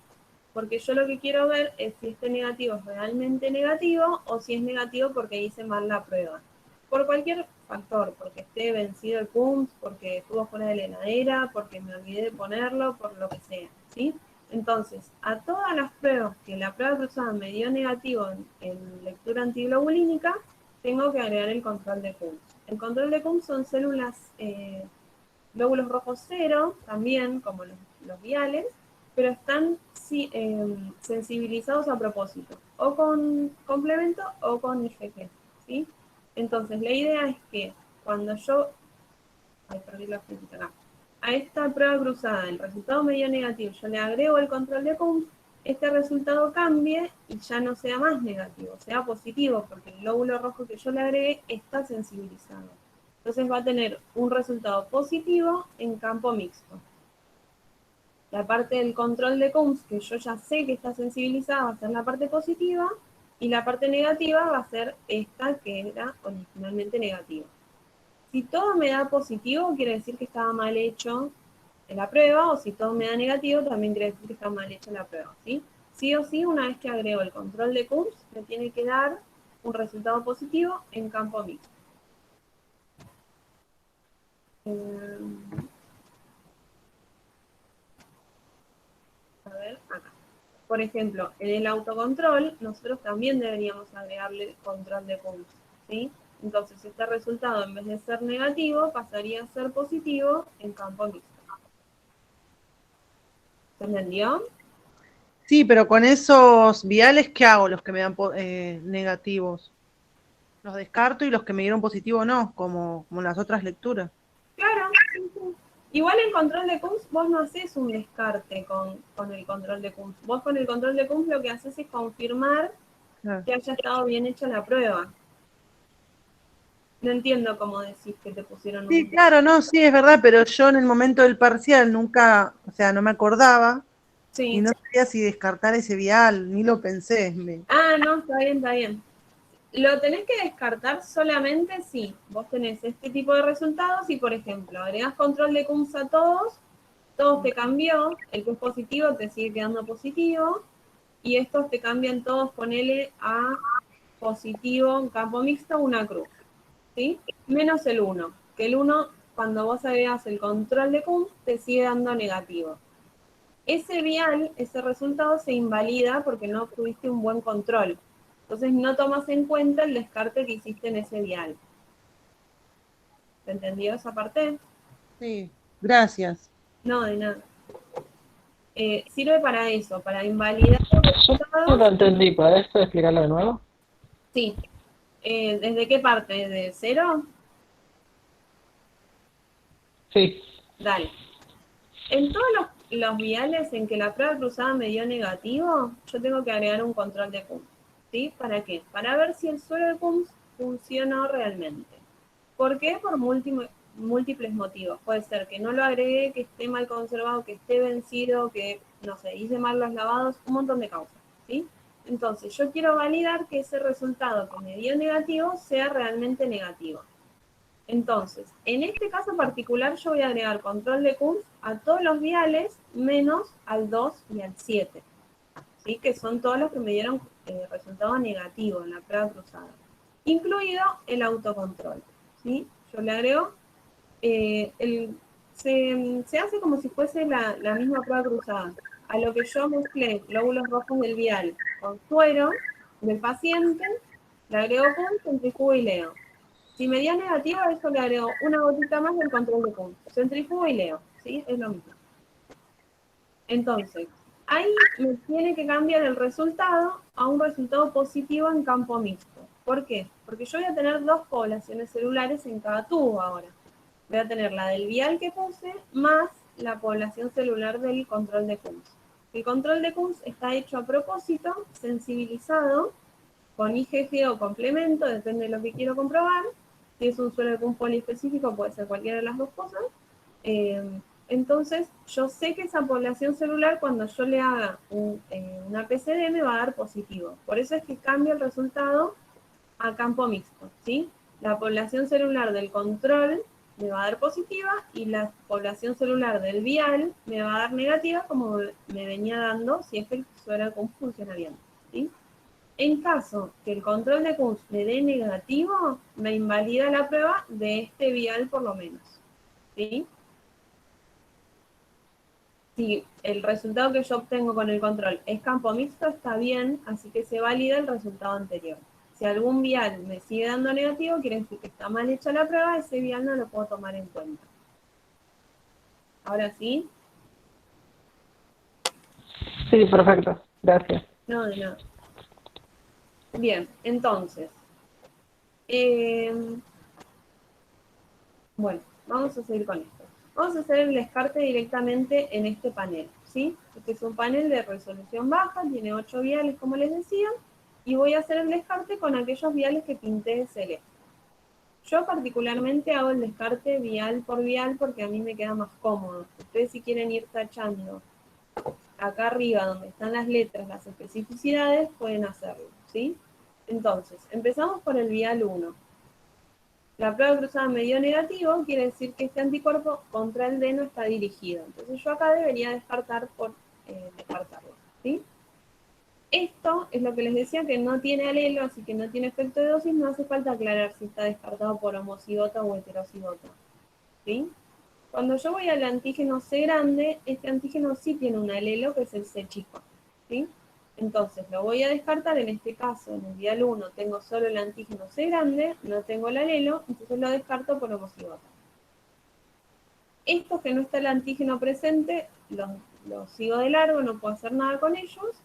[SPEAKER 1] Porque yo lo que quiero ver es si este negativo es realmente negativo o si es negativo porque hice mal la prueba. Por cualquier factor, porque esté vencido el PUMS, porque estuvo fuera de la heladera, porque me olvidé de ponerlo, por lo que sea, ¿sí? Entonces, a todas las pruebas que la prueba cruzada me dio negativo en lectura antiglobulínica, tengo que agregar el control de PUMS. El control de PUMS son células, glóbulos rojos cero, también, como los viales, pero están sensibilizados a propósito, o con complemento o con IgG, ¿sí? Entonces, la idea es que cuando yo, perdí la flechita acá, a esta prueba cruzada, el resultado me dio negativo, yo le agrego el control de PUMS, este resultado cambie y ya no sea más negativo, sea positivo, porque el glóbulo rojo que yo le agregué está sensibilizado. Entonces va a tener un resultado positivo en campo mixto. La parte del control de Kunz, que yo ya sé que está sensibilizada, va a ser la parte positiva, y la parte negativa va a ser esta que era originalmente negativa. Si todo me da positivo, quiere decir que estaba mal hecho en la prueba, o si todo me da negativo, también quiere decir que está mal hecha la prueba, ¿sí? Sí o sí, una vez que agrego el control de Kunz, me tiene que dar un resultado positivo en campo mixto. A ver, acá. Por ejemplo, en el autocontrol, nosotros también deberíamos agregarle control de Kunz, ¿sí? Entonces, este resultado, en vez de ser negativo, pasaría a ser positivo en campo mixto. ¿Se entendió?
[SPEAKER 2] Sí, pero con esos viales, ¿qué hago? Los que me dan negativos. Los descarto y los que me dieron positivo no, como en las otras lecturas.
[SPEAKER 1] Claro, sí, sí. Igual en control de Kunz, vos no haces un descarte con el control de Kunz. Vos con el control de Kunz lo que haces es confirmar
[SPEAKER 2] Claro.
[SPEAKER 1] que haya estado bien hecha la prueba. No entiendo cómo decís que te pusieron
[SPEAKER 2] Sí,
[SPEAKER 1] un...
[SPEAKER 2] claro, no, sí, es verdad, pero yo en el momento del parcial nunca, o sea, no me acordaba y
[SPEAKER 1] Sí.
[SPEAKER 2] no sabía si descartar ese vial, ni lo pensé.
[SPEAKER 1] Ah, no, está bien, está bien. Lo tenés que descartar solamente si vos tenés este tipo de resultados y, por ejemplo, agregás control de Kunz a todos te cambió, el que es positivo te sigue quedando positivo, y estos te cambian todos, ponele a positivo en campo mixto una cruz, ¿sí? Menos el 1, que el 1, cuando vos agregas el control de Kunz, te sigue dando negativo. Ese vial, ese resultado se invalida porque no obtuviste un buen control. Entonces no tomas en cuenta el descarte que hiciste en ese vial. ¿Se entendió esa parte?
[SPEAKER 2] Sí, gracias.
[SPEAKER 1] No, de nada. Sirve para eso, para invalidar los
[SPEAKER 5] Yo no lo
[SPEAKER 1] resultados.
[SPEAKER 5] entendí, ¿podés explicarlo de nuevo?
[SPEAKER 1] Sí. ¿Desde qué parte? ¿De cero?
[SPEAKER 5] Sí.
[SPEAKER 1] Dale. En todos los viales en que la prueba cruzada me dio negativo, yo tengo que agregar un control de Kunz. ¿Sí? ¿Para qué? Para ver si el suelo de Kunz funcionó realmente. ¿Por qué? Por múltiples motivos. Puede ser que no lo agregué, que esté mal conservado, que esté vencido, que, no sé, hice mal los lavados, un montón de causas, ¿sí? Entonces, yo quiero validar que ese resultado que me dio negativo sea realmente negativo. Entonces, en este caso particular, yo voy a agregar control de Kunz a todos los viales, menos al 2 y al 7, ¿sí? Que son todos los que me dieron resultado negativo en la prueba cruzada, incluido el autocontrol, ¿sí? Yo le agrego, se hace como si fuese la misma prueba cruzada, a lo que yo mezclé glóbulos rojos del vial con suero del paciente, le agrego Kunz, centrifugo y leo. Si me dio negativo, a eso le agrego una gotita más del control de Kunz. Centrifugo y leo, ¿sí? Es lo mismo. Entonces, ahí me tiene que cambiar el resultado a un resultado positivo en campo mixto. ¿Por qué? Porque yo voy a tener dos poblaciones celulares en cada tubo ahora. Voy a tener la del vial que puse más la población celular del control de Kunz. El control de Kunz está hecho a propósito, sensibilizado, con IgG o complemento, depende de lo que quiero comprobar. Si es un suelo de Kunz poliespecífico, puede ser cualquiera de las dos cosas. Entonces, yo sé que esa población celular, cuando yo le haga una PCD, me va a dar positivo. Por eso es que cambio el resultado a campo mixto, ¿sí? La población celular del control me va a dar positiva y la población celular del vial me va a dar negativa, como me venía dando si es que el suelo de Kunz funciona bien, ¿sí? En caso que el control de Kunz me dé negativo, me invalida la prueba de este vial por lo menos, ¿sí? Si el resultado que yo obtengo con el control es campo mixto, está bien, así que se valida el resultado anterior. Si algún vial me sigue dando negativo, quiere decir que está mal hecha la prueba, ese vial no lo puedo tomar en cuenta. Ahora sí.
[SPEAKER 5] Sí, perfecto. Gracias.
[SPEAKER 1] No, de nada. Bien, entonces. Bueno, vamos a seguir con esto. Vamos a hacer el descarte directamente en este panel, ¿sí? Este es un panel de resolución baja, tiene 8 viales, como les decía, y voy a hacer el descarte con aquellos viales que pinté de celeste. Yo particularmente hago el descarte vial por vial porque a mí me queda más cómodo. Ustedes si quieren ir tachando acá arriba donde están las letras, las especificidades, pueden hacerlo, ¿sí? Entonces, empezamos por el vial 1. La prueba cruzada me dio negativo, quiere decir que este anticuerpo contra el D no está dirigido. Entonces yo acá debería descartar por descartarlo, ¿sí? Esto es lo que les decía, que no tiene alelo, así que no tiene efecto de dosis, no hace falta aclarar si está descartado por homocigota o heterocigota, ¿sí? Cuando yo voy al antígeno C grande, este antígeno sí tiene un alelo, que es el C chico, ¿sí? Entonces lo voy a descartar, en este caso, en el vial 1 tengo solo el antígeno C grande, no tengo el alelo, entonces lo descarto por homocigota. Estos que no está el antígeno presente, los sigo de largo, no puedo hacer nada con ellos.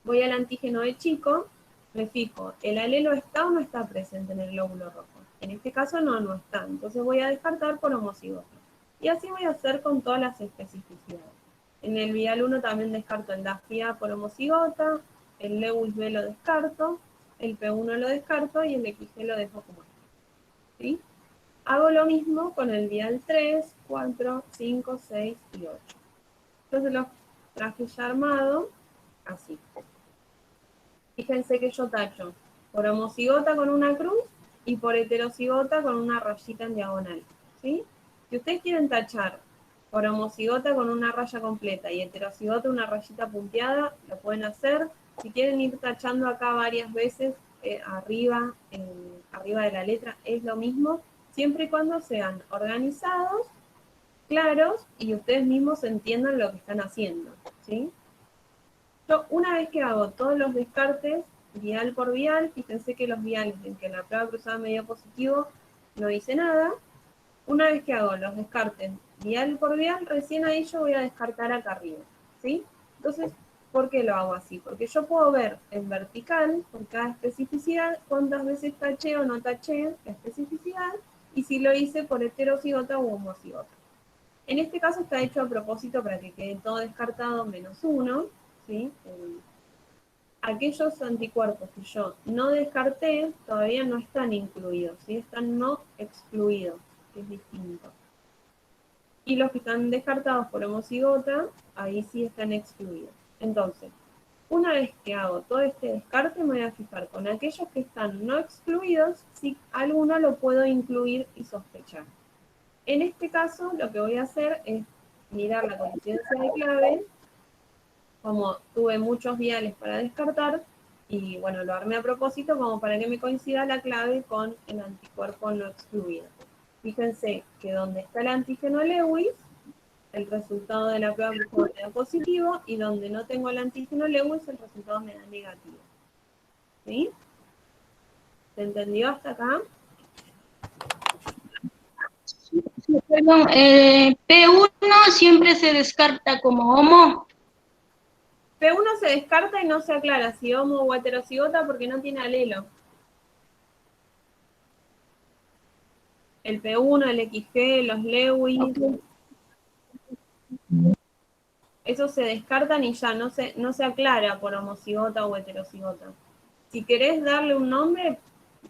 [SPEAKER 1] Voy al antígeno E chico, me fijo, ¿el alelo está o no está presente en el glóbulo rojo? En este caso no está, entonces voy a descartar por homocigota. Y así voy a hacer con todas las especificidades. En el vial 1 también descarto el DAFI-A por homocigota, el Lewis B lo descarto, el P1 lo descarto y el XG lo dejo como está, ¿sí? Hago lo mismo con el vial 3, 4, 5, 6 y 8. Entonces los traje ya armado, así. Fíjense que yo tacho por homocigota con una cruz y por heterocigota con una rayita en diagonal, ¿sí? Si ustedes quieren tachar por homocigota con una raya completa y heterocigota una rayita punteada, lo pueden hacer. Si quieren ir tachando acá varias veces arriba de la letra, es lo mismo, siempre y cuando sean organizados, claros y ustedes mismos entiendan lo que están haciendo, ¿sí? Yo, una vez que hago todos los descartes, vial por vial, fíjense que los viales en que la prueba cruzada me dio positivo, no hice nada. Una vez que hago los descartes vial por vial, recién ahí yo voy a descartar acá arriba, ¿sí? Entonces, ¿por qué lo hago así? Porque yo puedo ver en vertical, por cada especificidad, cuántas veces taché o no taché la especificidad, y si lo hice por heterocigota u homocigota. En este caso está hecho a propósito para que quede todo descartado menos 1, ¿sí? Aquellos anticuerpos que yo no descarté todavía no están incluidos, ¿sí? Están no excluidos, que es distinto. Y los que están descartados por homocigota, ahí sí están excluidos. Entonces, una vez que hago todo este descarte, me voy a fijar con aquellos que están no excluidos, si alguno lo puedo incluir y sospechar. En este caso, lo que voy a hacer es mirar la coincidencia de clave. Como tuve muchos viales para descartar, y bueno, lo armé a propósito como para que me coincida la clave con el anticuerpo no excluido. Fíjense que donde está el antígeno Lewis, el resultado de la prueba me da positivo, y donde no tengo el antígeno Lewis, el resultado me da negativo. ¿Sí? ¿Se entendió hasta acá?
[SPEAKER 4] Perdón, P1 siempre se descarta como homo.
[SPEAKER 1] P1 se descarta y no se aclara si homo o heterocigota porque no tiene alelo. El P1, el XG, los Lewis, esos se descartan y ya no se aclara por homocigota o heterocigota. Si querés darle un nombre,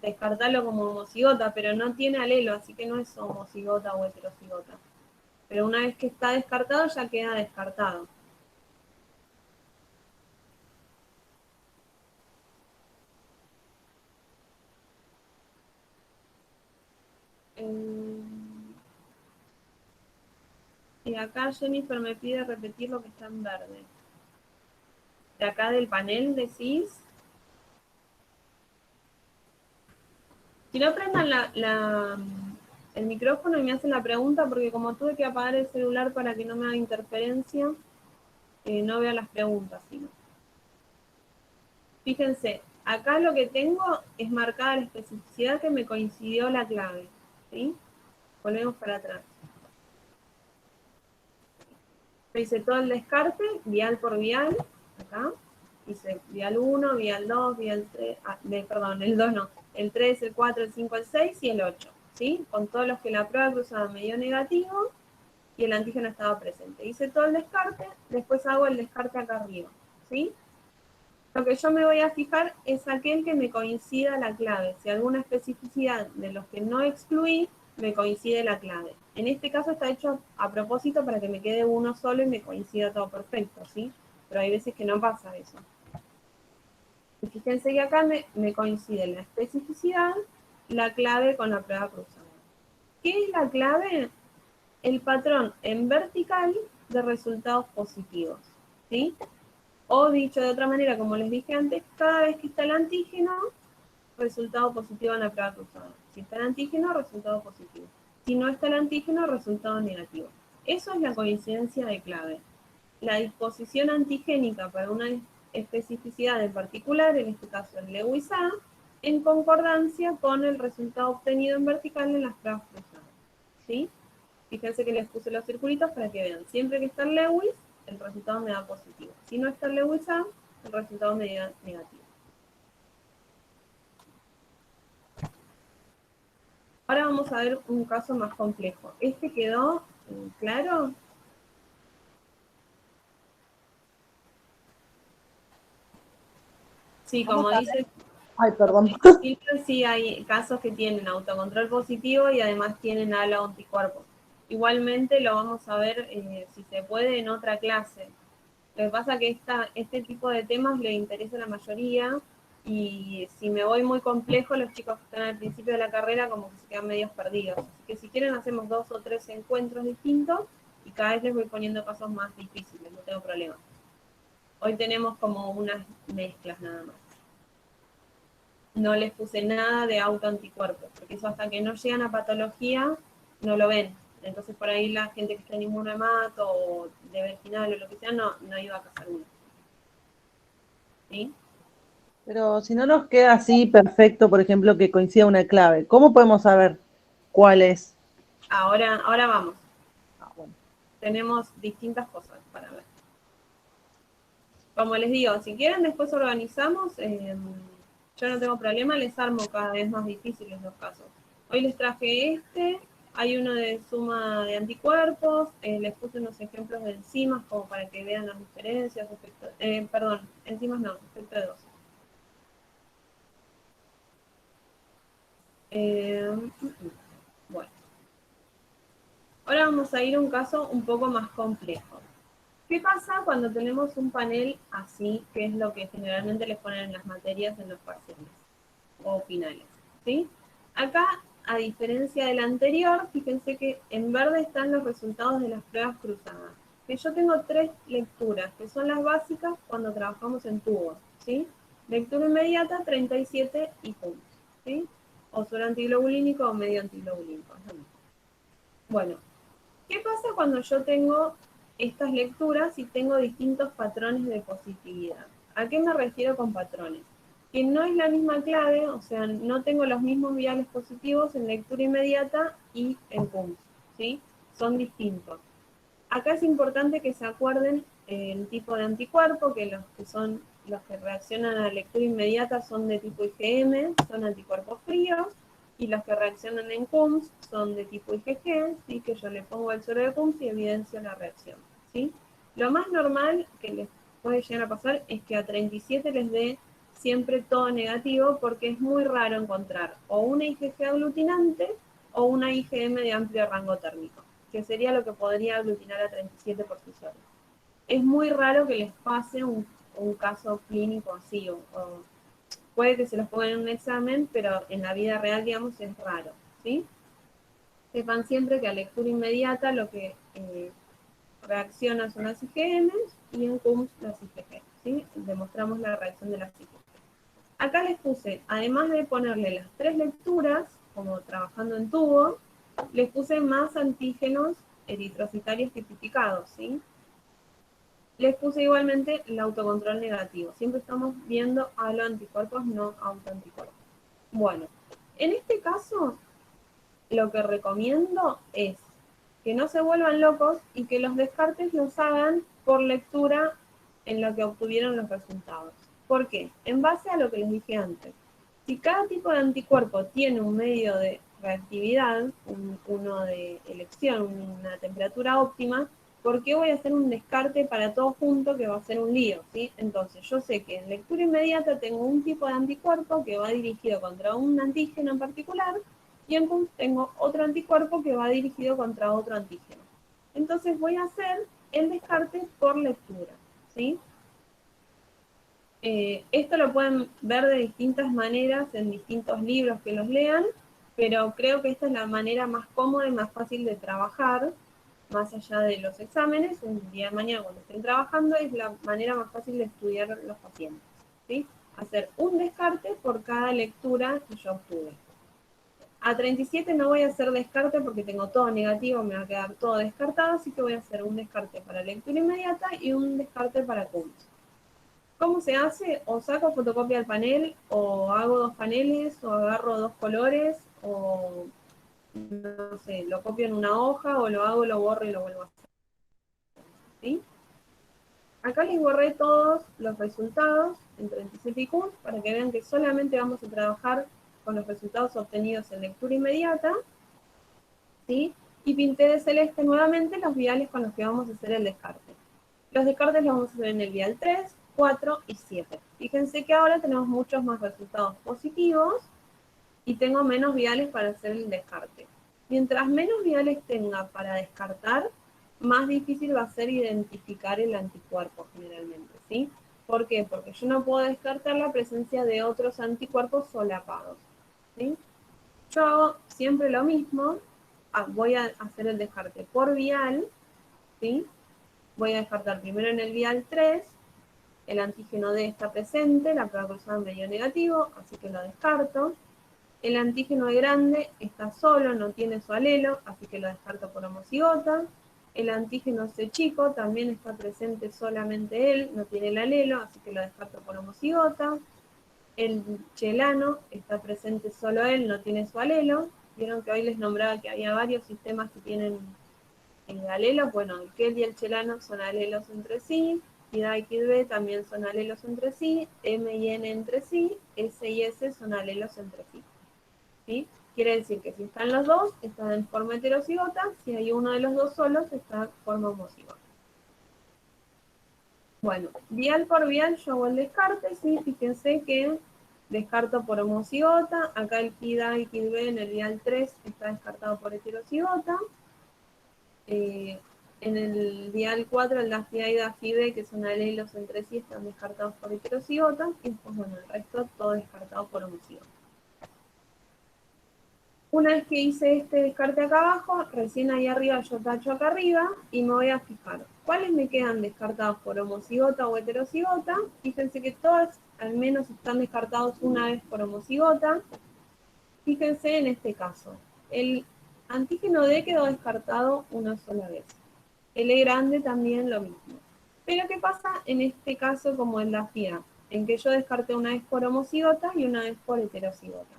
[SPEAKER 1] descartalo como homocigota, pero no tiene alelo, así que no es homocigota o heterocigota. Pero una vez que está descartado, ya queda descartado. Y acá Jennifer me pide repetir lo que está en verde. De acá del panel decís. Si no, prendan el micrófono y me hacen la pregunta, porque como tuve que apagar el celular para que no me haga interferencia, no veo las preguntas, sino. Fíjense, acá lo que tengo es marcada la especificidad que me coincidió la clave, ¿sí? Volvemos para atrás. Yo hice todo el descarte, vial por vial, acá. Hice vial 1, vial 2, vial 3, perdón, el 2 no, el 3, el 4, el 5, el 6 y el 8, ¿sí? Con todos los que la prueba cruzada me dio negativo y el antígeno estaba presente. Hice todo el descarte, después hago el descarte acá arriba, ¿sí? Lo que yo me voy a fijar es aquel que me coincida la clave. Si alguna especificidad de los que no excluí, me coincide la clave. En este caso está hecho a propósito para que me quede uno solo y me coincida todo perfecto, ¿sí? Pero hay veces que no pasa eso. Y fíjense que acá me coincide la especificidad la clave con la prueba cruzada. ¿Qué es la clave? El patrón en vertical de resultados positivos, ¿sí? O dicho de otra manera, como les dije antes, cada vez que está el antígeno, resultado positivo en la prueba cruzada. Si está el antígeno, resultado positivo. Si no está el antígeno, resultado negativo. Eso es la coincidencia de clave. La disposición antigénica para una especificidad en particular, en este caso el Lewis A, en concordancia con el resultado obtenido en vertical en las pruebas cruzadas. ¿Sí? Fíjense que les puse los circulitos para que vean. Siempre que está el Lewis, el resultado me da positivo. Si no está el Lewis A, el resultado me da negativo. Ahora vamos a ver un caso más complejo. ¿Este quedó claro? Sí, como dice,
[SPEAKER 2] Ay, perdón.
[SPEAKER 1] sí hay casos que tienen autocontrol positivo y además tienen halo anticuerpos. Igualmente lo vamos a ver si se puede en otra clase. Lo que pasa es que este tipo de temas le interesa a la mayoría y si me voy muy complejo, los chicos que están al principio de la carrera como que se quedan medios perdidos. Así que si quieren hacemos 2 o 3 encuentros distintos y cada vez les voy poniendo casos más difíciles, no tengo problema. Hoy tenemos como unas mezclas nada más. No les puse nada de autoanticuerpos, porque eso hasta que no llegan a patología no lo ven. Entonces por ahí la gente que está en inmunemato o de virginal o lo que sea, no iba a casar uno. ¿Sí?
[SPEAKER 2] Pero si no nos queda así perfecto, por ejemplo, que coincida una clave, ¿cómo podemos saber cuál es?
[SPEAKER 1] Ahora vamos.
[SPEAKER 2] Ah, bueno.
[SPEAKER 1] Tenemos distintas cosas para ver. Como les digo, si quieren después organizamos, yo no tengo problema, les armo cada vez más difíciles los casos. Hoy les traje hay uno de suma de anticuerpos, les puse unos ejemplos de enzimas como para que vean las diferencias, enzimas no, efecto de dosis. Bueno, ahora vamos a ir a un caso un poco más complejo. ¿Qué pasa cuando tenemos un panel así, que es lo que generalmente les ponen en las materias en los parciales o finales? ¿Sí? Acá, a diferencia del anterior, fíjense que en verde están los resultados de las pruebas cruzadas. Que yo tengo 3 lecturas, que son las básicas cuando trabajamos en tubos. ¿Sí? Lectura inmediata, 37 y puntos. ¿Sí? O suero antiglobulínico o medio antiglobulínico. Bueno, ¿qué pasa cuando yo tengo estas lecturas y tengo distintos patrones de positividad? ¿A qué me refiero con patrones? Que no es la misma clave, o sea, no tengo los mismos viales positivos en lectura inmediata y en CUMS, ¿sí? Son distintos. Acá es importante que se acuerden el tipo de anticuerpo, que son los que reaccionan a la lectura inmediata son de tipo IgM, son anticuerpos fríos, y los que reaccionan en CUMS son de tipo IgG, ¿sí? Que yo le pongo el suero de CUMS y evidencio la reacción, ¿sí? Lo más normal que les puede llegar a pasar es que a 37 les dé siempre todo negativo, porque es muy raro encontrar o una IgG aglutinante o una IgM de amplio rango térmico, que sería lo que podría aglutinar a 37 por sí solo. Es muy raro que les pase un caso clínico así, o puede que se los pongan en un examen, pero en la vida real, digamos, es raro, ¿sí? Sepan siempre que a lectura inmediata lo que reacciona son las IgM y en CUMS las IgG, ¿sí? Demostramos la reacción de las IgG. Acá les puse, además de ponerle las 3 lecturas, como trabajando en tubo, les puse más antígenos eritrocitarios tipificados, ¿sí? Les puse igualmente el autocontrol negativo. Siempre estamos viendo haloanticuerpos, no autoanticuerpos. Bueno, en este caso, lo que recomiendo es que no se vuelvan locos y que los descartes los hagan por lectura en lo que obtuvieron los resultados. ¿Por qué? En base a lo que les dije antes. Si cada tipo de anticuerpo tiene un medio de reactividad, uno de elección, una temperatura óptima, ¿por qué voy a hacer un descarte para todo junto que va a ser un lío? ¿Sí? Entonces, yo sé que en lectura inmediata tengo un tipo de anticuerpo que va dirigido contra un antígeno en particular, y en CUMS tengo otro anticuerpo que va dirigido contra otro antígeno. Entonces voy a hacer el descarte por lectura, ¿sí? Esto lo pueden ver de distintas maneras en distintos libros que los lean, pero creo que esta es la manera más cómoda y más fácil de trabajar, más allá de los exámenes. El día de mañana cuando estén trabajando es la manera más fácil de estudiar los pacientes, ¿sí? Hacer un descarte por cada lectura que yo obtuve. A 37 no voy a hacer descarte porque tengo todo negativo, me va a quedar todo descartado, así que voy a hacer un descarte para lectura inmediata y un descarte para CUMS. ¿Cómo se hace? O saco fotocopia del panel, o hago 2 paneles, o agarro 2 colores, o no sé, lo copio en una hoja, o lo hago, lo borro y lo vuelvo a hacer. ¿Sí? Acá les borré todos los resultados en 37 y CUMS para que vean que solamente vamos a trabajar con los resultados obtenidos en lectura inmediata, ¿sí? Y pinté de celeste nuevamente los viales con los que vamos a hacer el descarte. Los descartes los vamos a hacer en el vial 3, 4 y 7. Fíjense que ahora tenemos muchos más resultados positivos y tengo menos viales para hacer el descarte. Mientras menos viales tenga para descartar, más difícil va a ser identificar el anticuerpo generalmente, ¿sí? ¿Por qué? Porque yo no puedo descartar la presencia de otros anticuerpos solapados, ¿sí? Yo hago siempre lo mismo, voy a hacer el descarte por vial, ¿sí? Voy a descartar primero en el vial 3, el antígeno D está presente, la prueba cruzada me dio negativo, así que lo descarto. El antígeno E grande está solo, no tiene su alelo, así que lo descarto por homocigota. El antígeno C chico también está presente solamente él, no tiene el alelo, así que lo descarto por homocigota. El chelano está presente solo él, no tiene su alelo. Vieron que hoy les nombraba que había varios sistemas que tienen alelos. Bueno, el KEL y el chelano son alelos entre sí. KID-A y KID-B también son alelos entre sí. M y N entre sí. S y S son alelos entre sí. ¿Sí? Quiere decir que si están los dos, están en forma heterocigota. Si hay uno de los dos solos, está en forma homocigota. Bueno, vial por vial yo hago el descarte, ¿sí? Fíjense que descarto por homocigota. Acá el KID-A y KID-B en el vial 3 está descartado por heterocigota. En el vial 4, el DAFI-A y DAFI-B, que son alelos entre sí, están descartados por heterocigota. Y después, bueno, el resto todo descartado por homocigota. Una vez que hice este descarte acá abajo, recién ahí arriba yo tacho acá arriba y me voy a fijar cuáles me quedan descartados por homocigota o heterocigota. Fíjense que todas al menos están descartados una vez por homocigota. Fíjense en este caso, el antígeno D quedó descartado una sola vez. El E grande también lo mismo. Pero ¿qué pasa en este caso como en la FIA? En que yo descarté una vez por homocigota y una vez por heterocigota.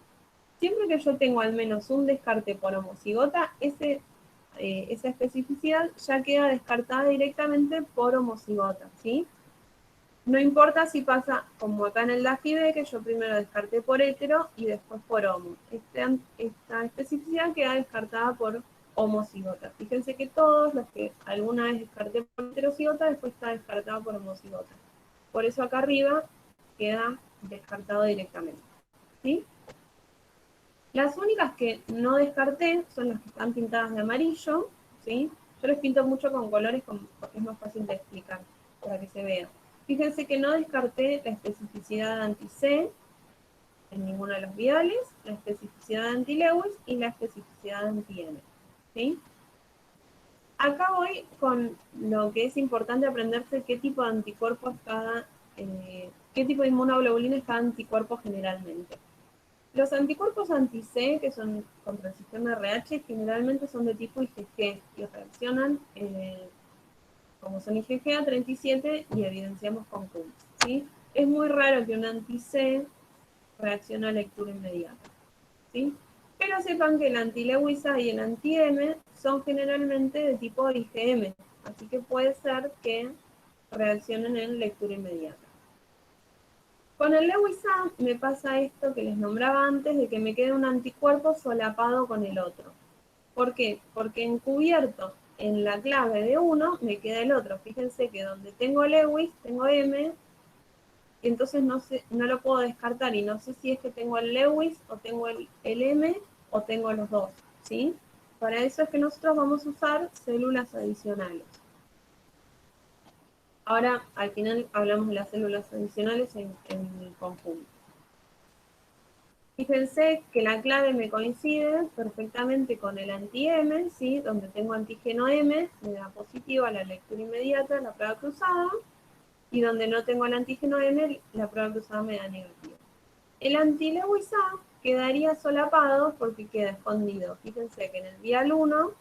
[SPEAKER 1] Siempre que yo tengo al menos un descarte por homocigota, esa especificidad ya queda descartada directamente por homocigota, ¿sí? No importa si pasa como acá en el DAFI-B, que yo primero descarté por hetero y después por homo. Esta especificidad queda descartada por homocigota. Fíjense que todos los que alguna vez descarté por heterocigota, después está descartado por homocigota. Por eso acá arriba queda descartado directamente, ¿sí? Las únicas que no descarté son las que están pintadas de amarillo, ¿sí? Yo les pinto mucho con colores porque es más fácil de explicar, para que se vea. Fíjense que no descarté la especificidad de anti-C en ninguno de los viales, la especificidad de anti-Lewis y la especificidad de anti-N, ¿sí? Acá voy con lo que es importante aprenderse qué tipo de anticuerpos qué tipo de inmunoglobulina es cada anticuerpo generalmente. Los anticuerpos anti-C, que son contra el sistema RH, generalmente son de tipo IgG y reaccionan como son IgG a 37 y evidenciamos con CUMS, ¿sí? Es muy raro que un anti-C reaccione a lectura inmediata, ¿sí? Pero sepan que el anti-Lewis A y el anti-M son generalmente de tipo IgM, así que puede ser que reaccionen en lectura inmediata. Con el Lewis A me pasa esto que les nombraba antes, de que me quede un anticuerpo solapado con el otro. ¿Por qué? Porque encubierto en la clave de uno me queda el otro. Fíjense que donde tengo Lewis, tengo M, y entonces no lo puedo descartar y no sé si es que tengo el Lewis o tengo el M o tengo los dos, ¿sí? Para eso es que nosotros vamos a usar células adicionales. Ahora, al final, hablamos de las células adicionales en el conjunto. Fíjense que la clave me coincide perfectamente con el anti-M, ¿sí? Donde tengo antígeno M, me da positivo a la lectura inmediata, la prueba cruzada, y donde no tengo el antígeno M, la prueba cruzada me da negativo. El anti-Lewis A quedaría solapado porque queda escondido. Fíjense que en el vial 1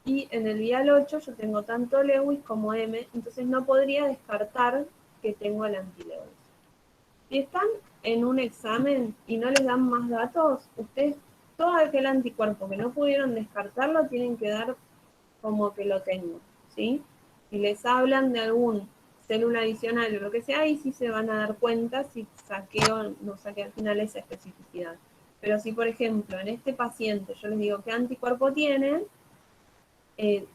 [SPEAKER 1] y en el vial 8 yo tengo tanto Lewis como M, entonces no podría descartar que tengo el anti-Lewis. Si están en un examen y no les dan más datos, ustedes todo aquel anticuerpo que no pudieron descartarlo tienen que dar como que lo tengo, ¿sí? Si les hablan de algún célula adicional o lo que sea, ahí sí se van a dar cuenta si saqué o no saqué al final esa especificidad. Pero si, por ejemplo, en este paciente yo les digo qué anticuerpo tienen,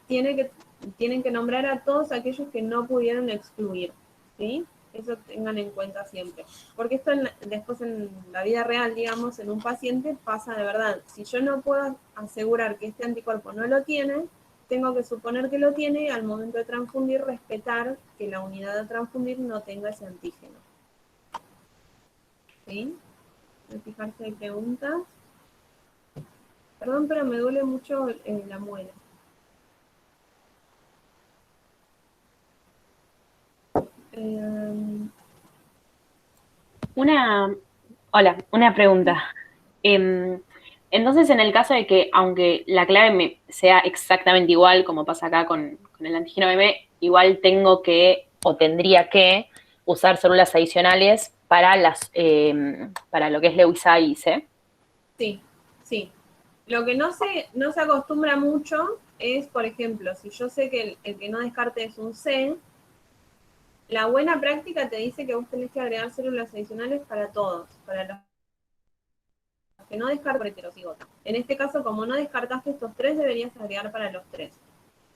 [SPEAKER 1] tienen que nombrar a todos aquellos que no pudieron excluir, ¿sí? Eso tengan en cuenta siempre. Porque esto después en la vida real, digamos, en un paciente pasa de verdad. Si yo no puedo asegurar que este anticuerpo no lo tiene, tengo que suponer que lo tiene y al momento de transfundir respetar que la unidad a transfundir no tenga ese antígeno. ¿Sí? ¿De fijarse si hay preguntas? Perdón, pero me duele mucho la muela.
[SPEAKER 6] Una pregunta. Entonces, en el caso de que, aunque la clave sea exactamente igual, como pasa acá con el antígeno M, igual tengo que, o tendría que, usar células adicionales para para lo que es Lewis A y C.
[SPEAKER 1] Sí, sí. Lo que no se acostumbra mucho es, por ejemplo, si yo sé que el que no descarte es un C, la buena práctica te dice que vos tenés que agregar células adicionales para todos, para los que no descartan por heterocigota. En este caso, como no descartaste estos tres, deberías agregar para los tres.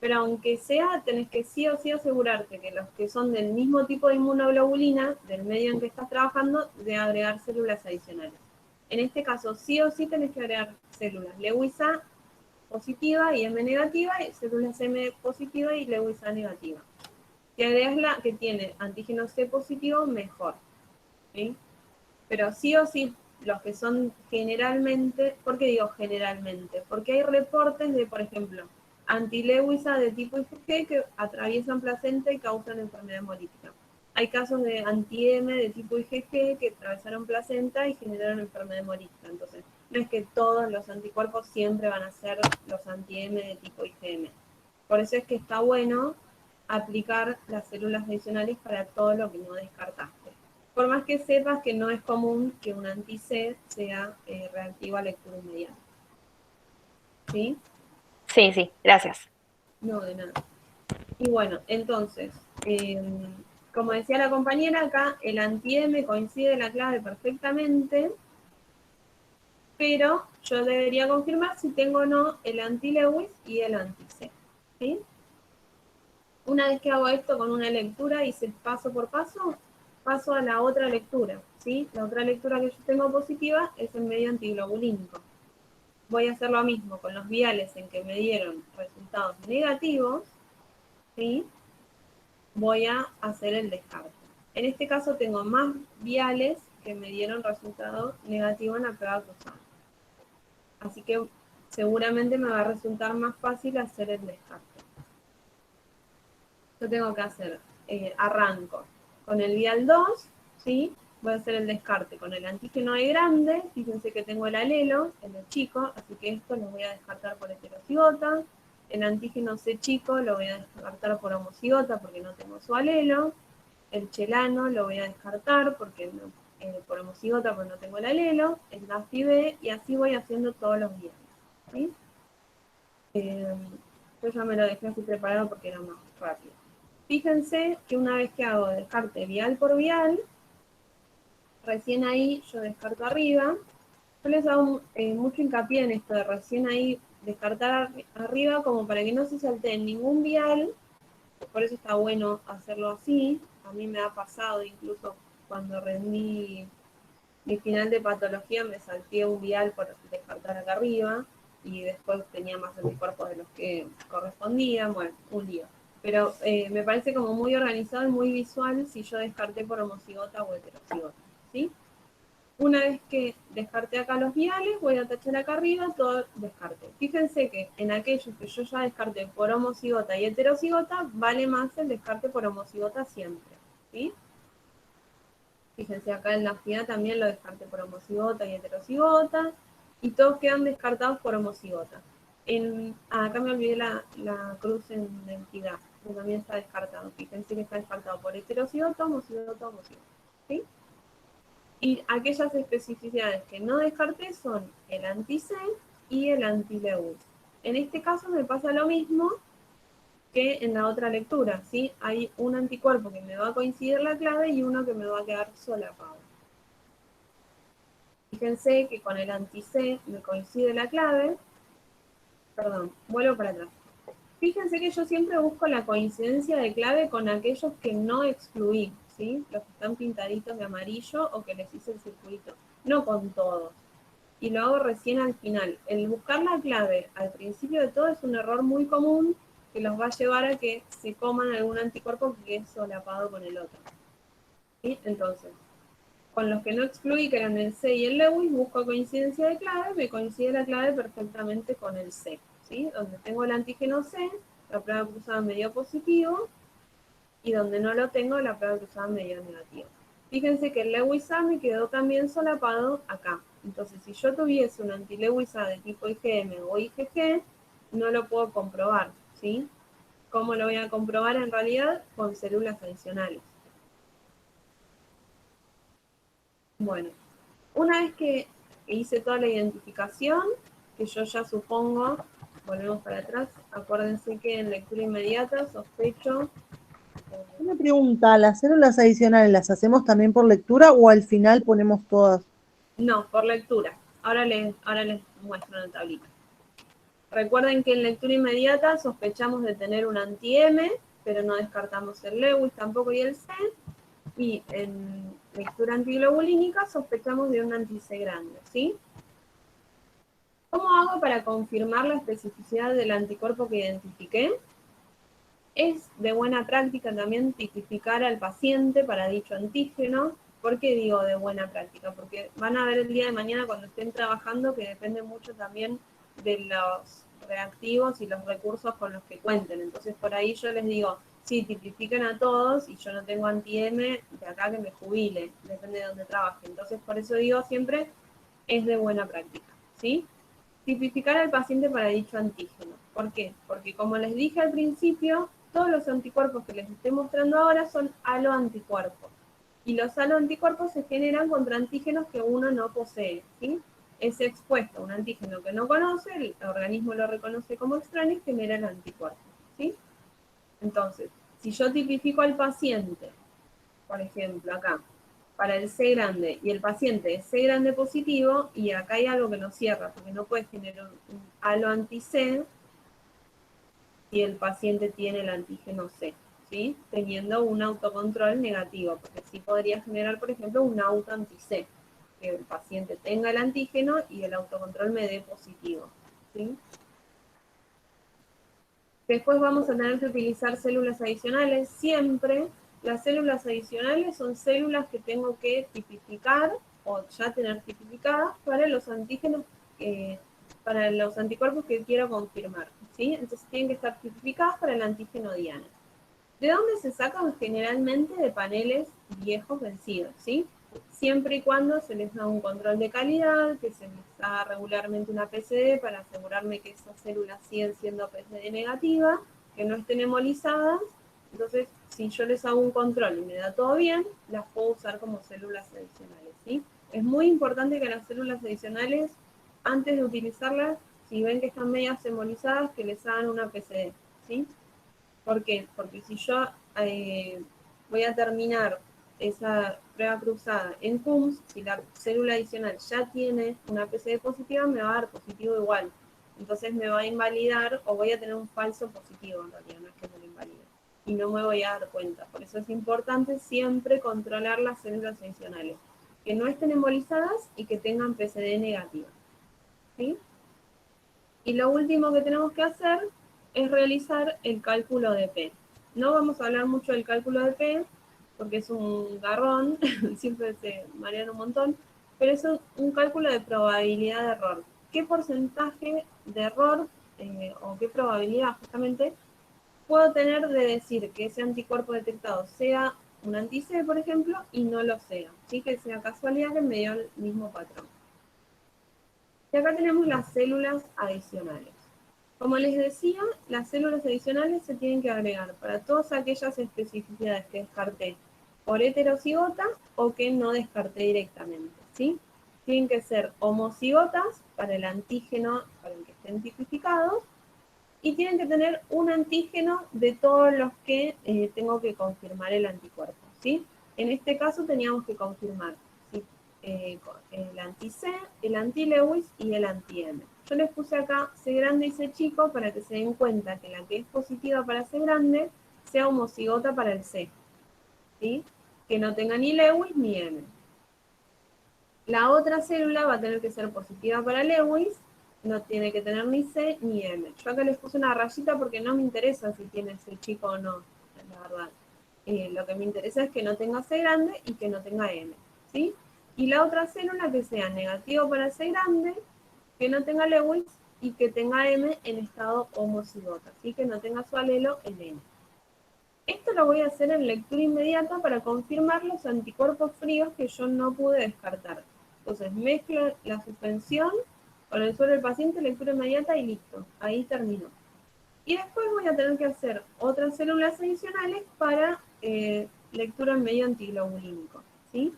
[SPEAKER 1] Pero aunque sea, tenés que sí o sí asegurarte que los que son del mismo tipo de inmunoglobulina, del medio en que estás trabajando, de agregar células adicionales. En este caso, sí o sí tenés que agregar células Lewis A positiva y M negativa, y células M positiva y Lewis A negativa. Si agregas la que tiene antígeno C positivo, mejor. ¿Sí? Pero sí o sí, los que son generalmente, ¿por qué digo generalmente? Porque hay reportes de, por ejemplo, anti-Lewis A de tipo IgG que atraviesan placenta y causan enfermedad hemolítica. Hay casos de anti-M de tipo IgG que atravesaron placenta y generaron enfermedad hemolítica. Entonces, no es que todos los anticuerpos siempre van a ser los anti-M de tipo IgM. Por eso es que está bueno aplicar las células adicionales para todo lo que no descartaste. Por más que sepas que no es común que un anti-C sea reactivo a lectura inmediata. ¿Sí?
[SPEAKER 6] Sí, sí, gracias.
[SPEAKER 1] No, de nada. Y bueno, entonces, como decía la compañera, acá el anti-M coincide la clave perfectamente, pero yo debería confirmar si tengo o no el anti-Lewis y el anti-C. ¿Sí? Una vez que hago esto con una lectura, hice paso por paso, paso a la otra lectura, ¿sí? La otra lectura que yo tengo positiva es el medio antiglobulínico. Voy a hacer lo mismo con los viales en que me dieron resultados negativos, ¿sí? Voy a hacer el descarte. En este caso tengo más viales que me dieron resultado negativo en la prueba cruzada. Así que seguramente me va a resultar más fácil hacer el descarte. Yo tengo que hacer, arranco con el vial 2, ¿sí? Voy a hacer el descarte con el antígeno E grande, fíjense que tengo el alelo, el de chico, así que esto lo voy a descartar por heterocigota. El antígeno C chico lo voy a descartar por homocigota porque no tengo su alelo. El chelano lo voy a descartar porque no, por homocigota porque no tengo el alelo. El DAFI-B y así voy haciendo todos los viales, ¿sí? Yo ya me lo dejé así preparado porque era más rápido. Fíjense que una vez que hago descarte vial por vial, recién ahí yo descarto arriba. Yo les hago mucho hincapié en esto de recién ahí descartar arriba como para que no se salteen ningún vial. Por eso está bueno hacerlo así. A mí me ha pasado incluso cuando rendí mi final de patología me salté un vial por descartar acá arriba y después tenía más anticuerpos de los que correspondían. Bueno, un lío. pero me parece como muy organizado y muy visual si yo descarté por homocigota o heterocigota, ¿sí? Una vez que descarté acá los viales, voy a tachar acá arriba todo descarte. Fíjense que en aquellos que yo ya descarté por homocigota y heterocigota, vale más el descarte por homocigota siempre, ¿sí? Fíjense acá en la actividad también lo descarté por homocigota y heterocigota, y todos quedan descartados por homocigota. Acá me olvidé la cruz en entidad, que también está descartado. Fíjense que está descartado por heterocigota, homocigota, homocigota, ¿sí? Y aquellas especificidades que no descarté son el anti-C y el anti-Lewis. En este caso me pasa lo mismo que en la otra lectura, ¿sí? Hay un anticuerpo que me va a coincidir la clave y uno que me va a quedar solapado. Fíjense que con el anti-C me coincide la clave. Perdón, vuelvo para atrás. Fíjense que yo siempre busco la coincidencia de clave con aquellos que no excluí, ¿sí? Los que están pintaditos de amarillo o que les hice el circuito, no con todos. Y lo hago recién al final. El buscar la clave al principio de todo es un error muy común que los va a llevar a que se coman algún anticuerpo que es solapado con el otro, ¿sí? Entonces, con los que no excluí, que eran el C y el Lewis, busco coincidencia de clave, me coincide la clave perfectamente con el C, ¿sí? Donde tengo el antígeno C, la prueba cruzada me dio positivo, y donde no lo tengo, la prueba cruzada me dio negativo. Fíjense que el Lewis A me quedó también solapado acá. Entonces, si yo tuviese un anti-Lewis A de tipo IgM o IgG, no lo puedo comprobar, ¿sí? ¿Cómo lo voy a comprobar en realidad? Con células adicionales. Bueno, una vez que hice toda la identificación, que yo ya supongo, volvemos para atrás, acuérdense que en lectura inmediata sospecho.
[SPEAKER 2] Una pregunta, ¿las células adicionales las hacemos también por lectura o al final ponemos todas?
[SPEAKER 1] No, por lectura. Ahora les muestro en la tablita. Recuerden que en lectura inmediata sospechamos de tener un anti-M, pero no descartamos el Lewis tampoco y el C. Y en lectura antiglobulínica sospechamos de un anti-C grande, ¿sí? ¿Cómo hago para confirmar la especificidad del anticuerpo que identifiqué? Es de buena práctica también tipificar al paciente para dicho antígeno. ¿Por qué digo de buena práctica? Porque van a ver el día de mañana cuando estén trabajando que depende mucho también de los reactivos y los recursos con los que cuenten. Entonces por ahí yo les digo, sí, tipifiquen a todos y yo no tengo anti-M, de acá que me jubile, depende de dónde trabaje. Entonces por eso digo siempre, es de buena práctica, ¿sí? Tipificar al paciente para dicho antígeno. ¿Por qué? Porque como les dije al principio, todos los anticuerpos que les estoy mostrando ahora son haloanticuerpos. Y los haloanticuerpos se generan contra antígenos que uno no posee, ¿sí? Es expuesto a un antígeno que no conoce, el organismo lo reconoce como extraño y genera el anticuerpo, ¿sí? Entonces, si yo tipifico al paciente, por ejemplo, acá, para el C grande, y el paciente es C grande positivo, y acá hay algo que nos cierra, porque no puede generar un halo anti-C si el paciente tiene el antígeno C, ¿sí? Teniendo un autocontrol negativo, porque sí podría generar, por ejemplo, un auto anti-C, que el paciente tenga el antígeno y el autocontrol me dé positivo, ¿sí? Después vamos a tener que utilizar células adicionales. Siempre las células adicionales son células que tengo que tipificar o ya tener tipificadas para los antígenos, para los anticuerpos que quiero confirmar, ¿sí? Entonces tienen que estar tipificadas para el antígeno diana. ¿De dónde se sacan? Generalmente de paneles viejos vencidos, ¿sí? Siempre y cuando se les da un control de calidad, que se les haga regularmente una PCD para asegurarme que esas células siguen siendo PCD negativa, que no estén hemolizadas. Entonces, si yo les hago un control y me da todo bien, las puedo usar como células adicionales, ¿sí? Es muy importante que las células adicionales, antes de utilizarlas, si ven que están medias hemolizadas, que les hagan una PCD, ¿sí? ¿Por qué? Porque si yo voy a terminar esa prueba cruzada en CUMS, si la célula adicional ya tiene una PCD positiva, me va a dar positivo igual. Entonces me va a invalidar o voy a tener un falso positivo en realidad, no es que me lo invalide. Y no me voy a dar cuenta. Por eso es importante siempre controlar las células adicionales. Que no estén embolizadas y que tengan PCD negativa, ¿sí? Y lo último que tenemos que hacer es realizar el cálculo de P. No vamos a hablar mucho del cálculo de P, porque es un garrón, siempre se marean un montón, pero es un cálculo de probabilidad de error. ¿Qué porcentaje de error, o qué probabilidad justamente, puedo tener de decir que ese anticuerpo detectado sea un anti-C, por ejemplo, y no lo sea? ¿Sí? Que sea casualidad que me dio el mismo patrón. Y acá tenemos las células adicionales. Como les decía, las células adicionales se tienen que agregar para todas aquellas especificidades que descarté por heterocigota o que no descarté directamente, ¿sí? Tienen que ser homocigotas para el antígeno para el que estén tipificados y tienen que tener un antígeno de todos los que tengo que confirmar el anticuerpo, ¿sí? En este caso teníamos que confirmar, ¿sí? El anti-C, el anti-Lewis y el anti-M. Yo les puse acá C grande y C chico para que se den cuenta que la que es positiva para C grande sea homocigota para el C, ¿sí? Que no tenga ni Lewis ni M. La otra célula va a tener que ser positiva para Lewis, no tiene que tener ni C ni M. Yo acá les puse una rayita porque no me interesa si tiene C chico o no, la verdad. Lo que me interesa es que no tenga C grande y que no tenga M, ¿sí? Y la otra célula que sea negativo para C grande, que no tenga Lewis y que tenga M en estado homocigota, ¿sí? Que no tenga su alelo en M. Esto lo voy a hacer en lectura inmediata para confirmar los anticuerpos fríos que yo no pude descartar. Entonces mezclo la suspensión con el suelo del paciente, lectura inmediata y listo. Ahí terminó. Y después voy a tener que hacer otras células adicionales para lectura en medio antiglobulínico, ¿sí?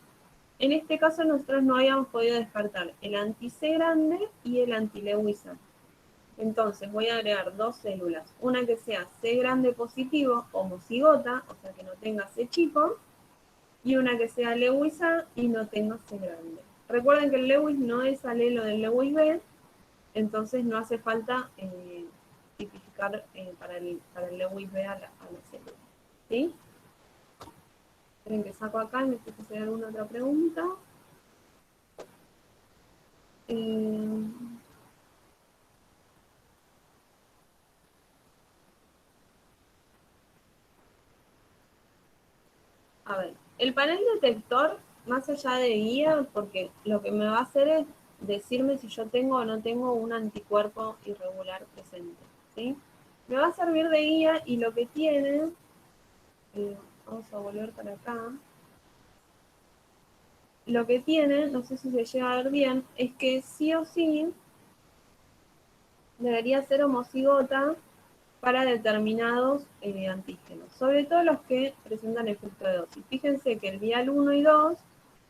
[SPEAKER 1] En este caso nosotros no habíamos podido descartar el anti-C grande y el anti-Lewisa. Entonces voy a agregar dos células, una que sea C grande positivo, homocigota, o sea que no tenga C chico, y una que sea Lewis A y no tenga C grande. Recuerden que el Lewis no es alelo del Lewis B, entonces no hace falta tipificar para el Lewis B a la célula. ¿Sí? Esperen que saco acá y me fijo si hay alguna otra pregunta. A ver, el panel detector, más allá de guía, porque lo que me va a hacer es decirme si yo tengo o no tengo un anticuerpo irregular presente, ¿sí? Me va a servir de guía y lo que tiene, vamos a volver para acá, lo que tiene, no sé si se llega a ver bien, es que sí o sí debería ser homocigota para determinados antígenos, sobre todo los que presentan efecto de dosis. Fíjense que el vial 1 y 2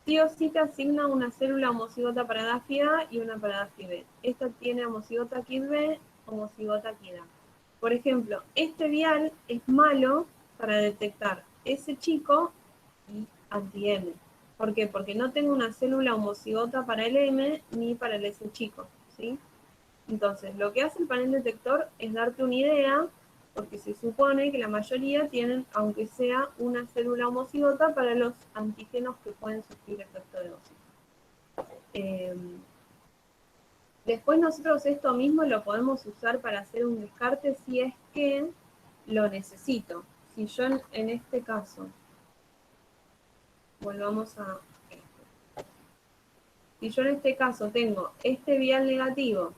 [SPEAKER 1] sí o sí te asigna una célula homocigota para DAFI A y una para DAFI B. Esta tiene homocigota KIT B, homocigota KIT A. Por ejemplo, este vial es malo para detectar S chico y anti-M. ¿Por qué? Porque no tengo una célula homocigota para el M ni para el S chico, ¿sí? Entonces, lo que hace el panel detector es darte una idea, porque se supone que la mayoría tienen, aunque sea una célula homocigota, para los antígenos que pueden sufrir efecto de dosis. Después nosotros esto mismo lo podemos usar para hacer un descarte si es que lo necesito. Si yo en este caso, volvamos a esto. Si yo en este caso tengo este vial negativo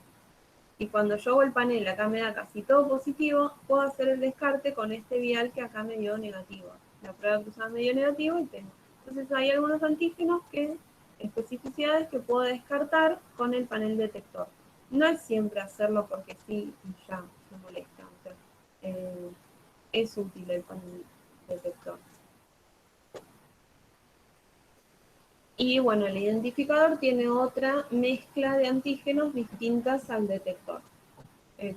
[SPEAKER 1] y cuando yo hago el panel acá me da casi todo positivo, puedo hacer el descarte con este vial que acá me dio negativo. La prueba cruzada me dio negativo y tengo. Entonces hay algunos antígenos especificidades que puedo descartar con el panel detector. No es siempre hacerlo porque sí y ya me molesta. O sea, es útil el panel detector. Y bueno, el identificador tiene otra mezcla de antígenos distintas al detector.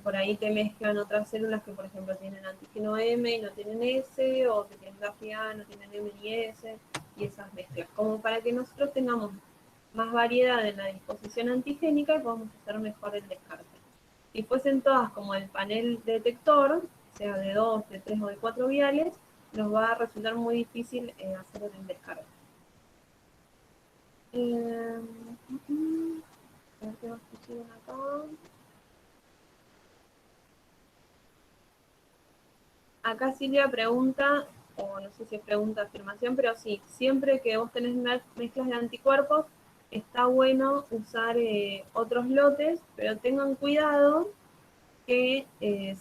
[SPEAKER 1] Por ahí te mezclan otras células que, por ejemplo, tienen antígeno M y no tienen S, o que tienen DAFI A, no tienen M ni S, y esas mezclas, como para que nosotros tengamos más variedad en la disposición antigénica y podamos hacer mejor el descarte. Si fuesen todas como el panel detector, sea de 2, de 3 o de 4 viales, nos va a resultar muy difícil hacer el descarte. A ver qué más pusieron acá. Acá Silvia pregunta, o no sé si es pregunta o afirmación, pero sí, siempre que vos tenés mezclas de anticuerpos, está bueno usar otros lotes, pero tengan cuidado que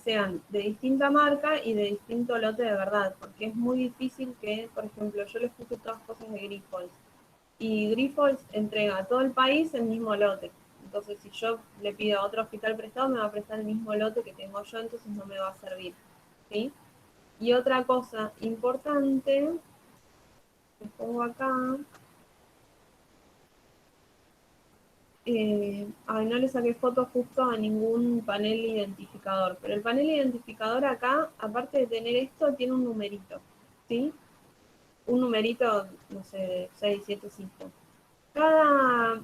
[SPEAKER 1] sean de distinta marca y de distinto lote de verdad, porque es muy difícil que, por ejemplo, yo les puse todas cosas de Grifols, y Grifols entrega a todo el país el mismo lote. Entonces, si yo le pido a otro hospital prestado, me va a prestar el mismo lote que tengo yo, entonces no me va a servir, ¿sí? Y otra cosa importante, les pongo acá, ay, no le saqué fotos justo a ningún panel identificador, pero el panel identificador acá, aparte de tener esto, tiene un numerito, ¿sí? Un numerito, no sé, de 6, 7 cifras. Cada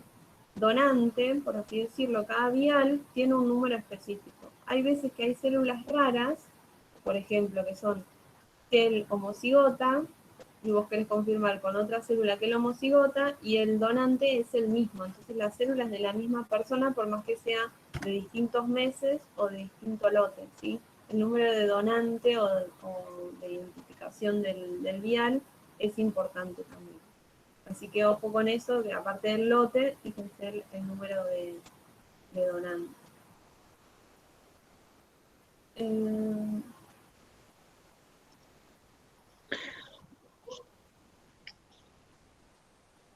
[SPEAKER 1] donante, por así decirlo, cada vial tiene un número específico. Hay veces que hay células raras, por ejemplo, que son el homocigota, y vos querés confirmar con otra célula que el homocigota, y el donante es el mismo. Entonces la célula es de la misma persona, por más que sea de distintos meses o de distinto lote, ¿sí? El número de donante o de identificación del vial es importante también. Así que ojo con eso, que aparte del lote, fíjense el número de donante.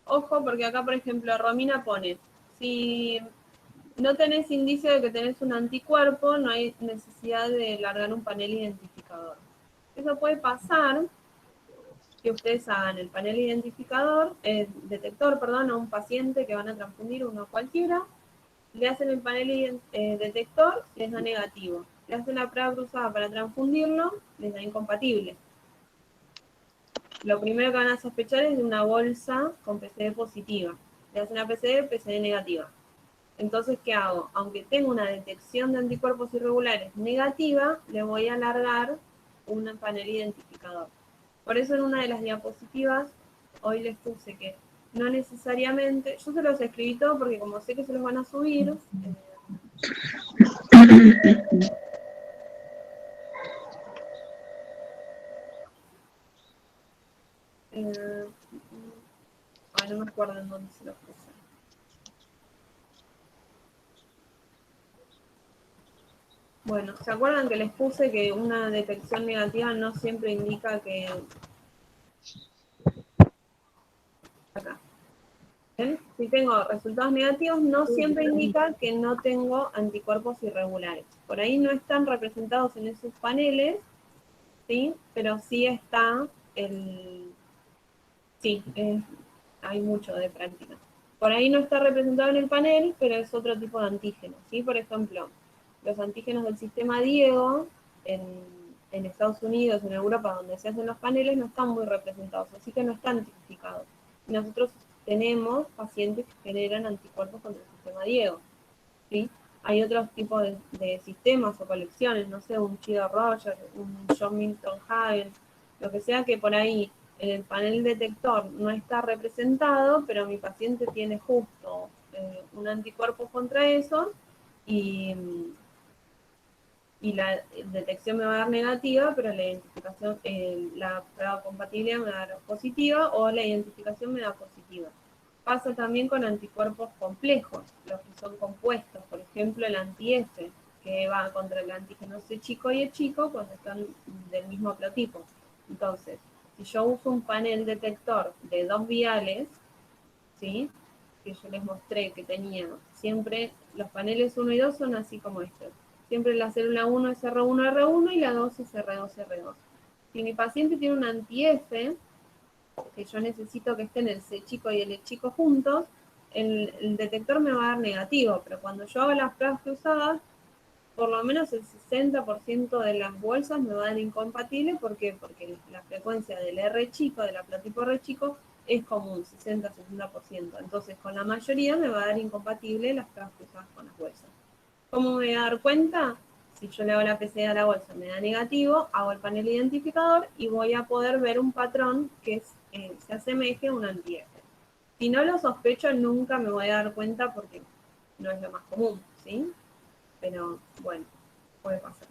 [SPEAKER 1] Ojo, porque acá, por ejemplo, Romina pone, si no tenés indicio de que tenés un anticuerpo, no hay necesidad de largar un panel identificador. Eso puede pasar que ustedes hagan el panel identificador, detector, perdón, a un paciente que van a transfundir, uno cualquiera, le hacen el panel detector, les da negativo. Le hacen la prueba cruzada para transfundirlo, les da incompatible. Lo primero que van a sospechar es de una bolsa con PCR positiva. Le hacen una PCR negativa. Entonces, ¿qué hago? Aunque tengo una detección de anticuerpos irregulares negativa, le voy a alargar un panel identificador. Por eso en una de las diapositivas, hoy les puse que no necesariamente, yo se los escribí todo porque como sé que se los van a subir, no me acuerdo en dónde se los puse. Bueno, ¿se acuerdan que les puse que una detección negativa no siempre indica que... Acá. ¿Ven? Si tengo resultados negativos, no siempre indica que no tengo anticuerpos irregulares. Por ahí no están representados en esos paneles, ¿sí? Pero sí está el... Sí, hay mucho de práctica. Por ahí no está representado en el panel, pero es otro tipo de antígeno, ¿sí? Por ejemplo, los antígenos del sistema Diego en Estados Unidos, en Europa, donde se hacen los paneles, no están muy representados, así que no están tipificados. Nosotros tenemos pacientes que generan anticuerpos contra el sistema Diego, ¿sí? Hay otros tipos de sistemas o colecciones, no sé, un Chido Rogers, un John Milton Hagel, lo que sea que por ahí en el panel detector no está representado, pero mi paciente tiene justo un anticuerpo contra eso y la detección me va a dar negativa, pero la identificación, la prueba compatibilidad me va a dar positiva o la identificación me da positiva. Pasa también con anticuerpos complejos, los que son compuestos, por ejemplo el anti-F, que va contra el antígeno C chico y E chico cuando están del mismo haplotipo. Entonces, si yo uso un panel detector de 2 viales, ¿sí? Que yo les mostré que tenía, siempre los paneles 1 y 2 son así como estos. Siempre la célula 1 es R1R1 y la 2 es R2R2. Si mi paciente tiene un anti-F, que yo necesito que estén el C chico y el E chico juntos, el detector me va a dar negativo, pero cuando yo hago las pruebas cruzadas, por lo menos el 60% de las bolsas me va a dar incompatible. ¿Por qué? Porque la frecuencia del R chico, del haplotipo R chico, es como un 60-60%. Entonces, con la mayoría me va a dar incompatible las pruebas cruzadas con las bolsas. ¿Cómo me voy a dar cuenta? Si yo le hago la PCR a la bolsa, me da negativo, hago el panel identificador y voy a poder ver un patrón que se asemeje a un anti-F. Si no lo sospecho, nunca me voy a dar cuenta porque no es lo más común, ¿sí? Pero bueno, puede pasar.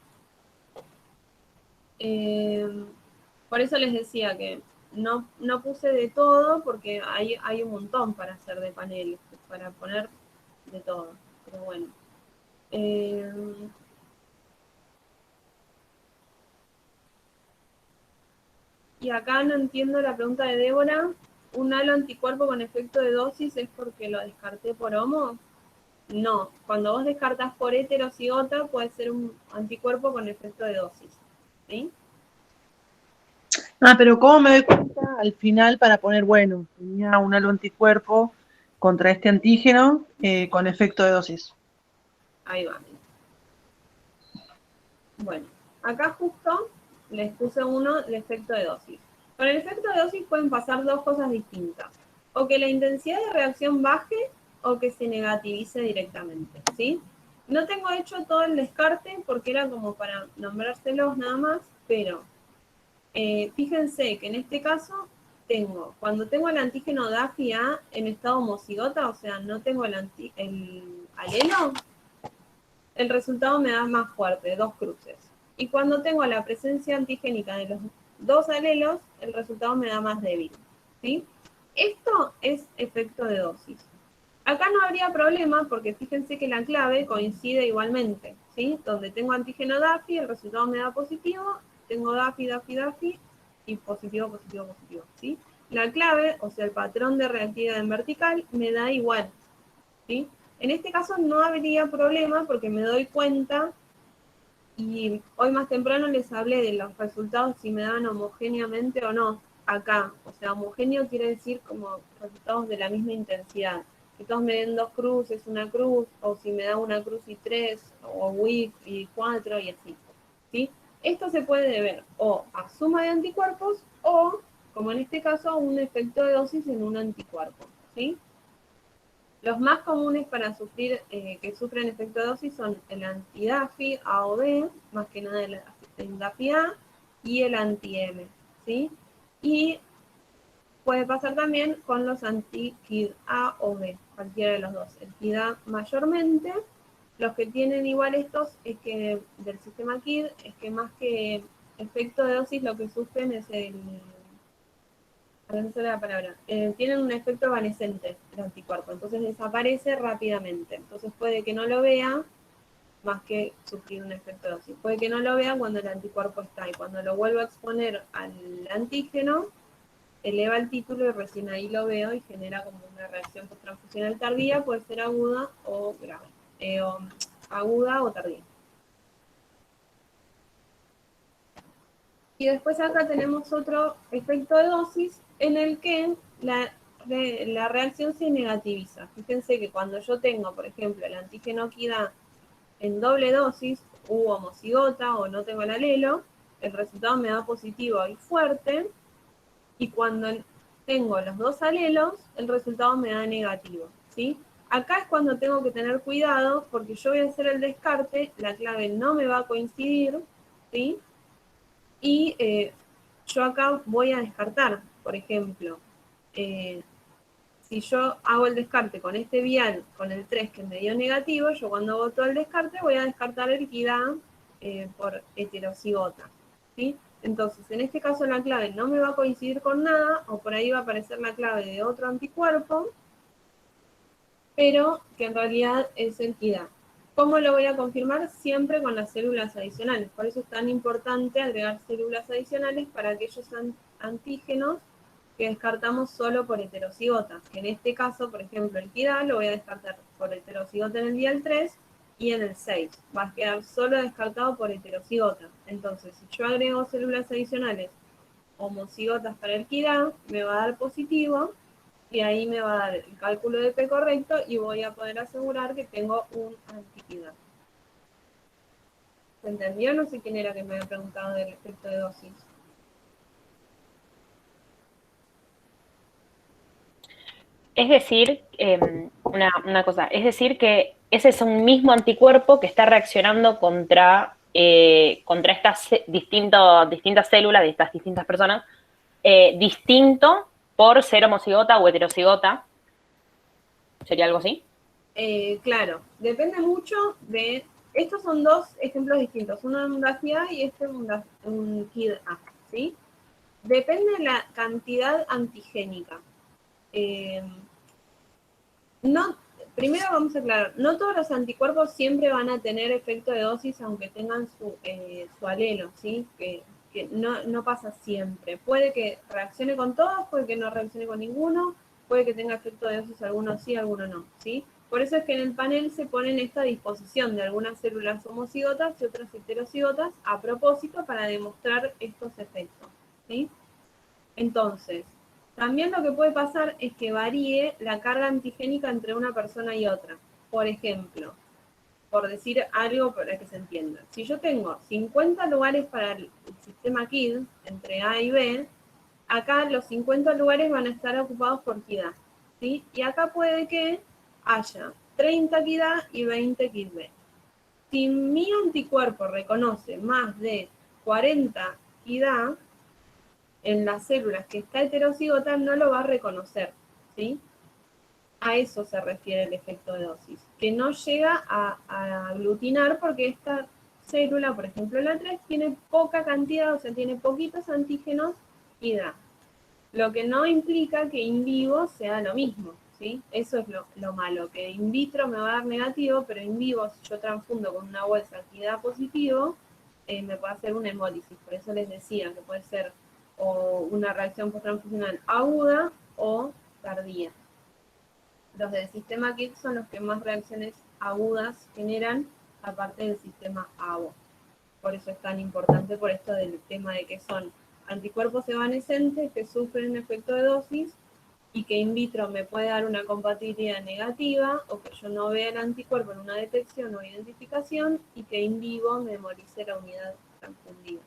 [SPEAKER 1] Por eso les decía que no puse de todo, porque hay un montón para hacer de paneles, para poner de todo. Pero bueno. Y acá no entiendo la pregunta de Débora. ¿Un halo anticuerpo con efecto de dosis es porque lo descarté por homo? No, cuando vos descartás por heterocigota puede ser un anticuerpo con efecto de dosis. ¿Sí?
[SPEAKER 2] Ah, pero ¿cómo me doy cuenta al final para poner, bueno, tenía un halo anticuerpo contra este antígeno con efecto de dosis?
[SPEAKER 1] Ahí va. Bueno, acá justo les puse uno, el efecto de dosis. Con el efecto de dosis pueden pasar dos cosas distintas. O que la intensidad de reacción baje o que se negativice directamente, ¿sí? No tengo hecho todo el descarte porque era como para nombrárselos nada más, pero fíjense que en este caso cuando tengo el antígeno DAFI-A en estado homocigota, o sea, no tengo el alelo, el resultado me da más fuerte, 2 cruces. Y cuando tengo la presencia antigénica de los 2 alelos, el resultado me da más débil, ¿sí? Esto es efecto de dosis. Acá no habría problema porque fíjense que la clave coincide igualmente, ¿sí? Donde tengo antígeno DAFI, el resultado me da positivo, tengo DAFI, DAFI, DAFI, y positivo, positivo, positivo, ¿sí? La clave, o sea, el patrón de reactividad en vertical, me da igual, ¿sí? En este caso no habría problema porque me doy cuenta, y hoy más temprano les hablé de los resultados si me daban homogéneamente o no, acá. O sea, homogéneo quiere decir como resultados de la misma intensidad. Que todos me den 2 cruces, una cruz, o si me da una cruz y 3, o WIC y 4, y así. ¿Sí? Esto se puede ver o a suma de anticuerpos, o, como en este caso, a un efecto de dosis en un anticuerpo. ¿Sí? Los más comunes para sufrir, que sufren efecto de dosis son el anti-DAFI, A o B, más que nada el DAFI-A, y el anti-M, ¿sí? Y puede pasar también con los anti-KID A o B, cualquiera de los dos. El KID A mayormente, los que tienen igual estos, es que del sistema KID, es que más que efecto de dosis lo que sufren es la palabra, tienen un efecto evanescente el anticuerpo, entonces desaparece rápidamente. Entonces puede que no lo vea, más que sufrir un efecto de dosis. Puede que no lo vea cuando el anticuerpo está, y cuando lo vuelvo a exponer al antígeno, eleva el título y recién ahí lo veo y genera como una reacción posttransfusional tardía, puede ser aguda o grave, o aguda o tardía. Y después acá tenemos otro efecto de dosis en el que la reacción se negativiza. Fíjense que cuando yo tengo, por ejemplo, el antígeno KID-A en doble dosis, u homocigota o no tengo el alelo, el resultado me da positivo y fuerte, y cuando tengo los 2 alelos, el resultado me da negativo, ¿sí? Acá es cuando tengo que tener cuidado, porque yo voy a hacer el descarte, la clave no me va a coincidir, ¿sí? Y yo acá voy a descartar, por ejemplo, si yo hago el descarte con este vial, con el 3 que me dio negativo, yo cuando hago todo el descarte voy a descartar el KID-A por heterocigota, ¿sí? Entonces, en este caso la clave no me va a coincidir con nada, o por ahí va a aparecer la clave de otro anticuerpo, pero que en realidad es el KID-A. ¿Cómo lo voy a confirmar? Siempre con las células adicionales. Por eso es tan importante agregar células adicionales para aquellos antígenos que descartamos solo por heterocigota. En este caso, por ejemplo, el KID-A lo voy a descartar por heterocigota en el vial 3 y en el 6. Va a quedar solo descartado por heterocigota. Entonces, si yo agrego células adicionales homocigotas para el KID-A, me va a dar positivo, y ahí me va a dar el cálculo de P correcto y voy a poder asegurar que tengo un anti-KID-A. ¿Se entendió? No sé quién era que me había preguntado del efecto de dosis.
[SPEAKER 6] Es decir, una cosa, es decir que ese es un mismo anticuerpo que está reaccionando contra estas distintas células de estas distintas personas, distinto por ser homocigota o heterocigota. ¿Sería algo así?
[SPEAKER 1] Claro, depende mucho de estos son dos ejemplos distintos, uno un DAFI-A y este un KID-A, ¿sí? Depende de la cantidad antigénica. No, primero vamos a aclarar, no todos los anticuerpos siempre van a tener efecto de dosis aunque tengan su alelo, ¿sí? Que no pasa siempre. Puede que reaccione con todos, puede que no reaccione con ninguno, puede que tenga efecto de dosis algunos sí, algunos no, ¿sí? Por eso es que en el panel se pone en esta disposición de algunas células homocigotas y otras heterocigotas a propósito para demostrar estos efectos, ¿sí? Entonces, también lo que puede pasar es que varíe la carga antigénica entre una persona y otra. Por ejemplo, por decir algo para que se entienda. Si yo tengo 50 lugares para el sistema KID, entre A y B, acá los 50 lugares van a estar ocupados por KID-A, ¿sí? Y acá puede que haya 30 KID-A y 20 KID-B. Si mi anticuerpo reconoce más de 40 KID-A, en las células que está heterocigota no lo va a reconocer, ¿sí? A eso se refiere el efecto de dosis, que no llega a aglutinar porque esta célula, por ejemplo la 3, tiene poca cantidad, o sea, tiene poquitos antígenos y da. Lo que no implica que in vivo sea lo mismo, ¿sí? Eso es lo malo, que in vitro me va a dar negativo, pero in vivo, si yo transfundo con una bolsa que da positivo, me puede hacer una hemólisis. Por eso les decía que puede ser o una reacción posttransfusional aguda o tardía. Los del sistema KIT son los que más reacciones agudas generan, aparte del sistema ABO. Por eso es tan importante, por esto del tema de que son anticuerpos evanescentes que sufren efecto de dosis y que in vitro me puede dar una compatibilidad negativa o que yo no vea el anticuerpo en una detección o identificación y que in vivo me memorice la unidad transfundida.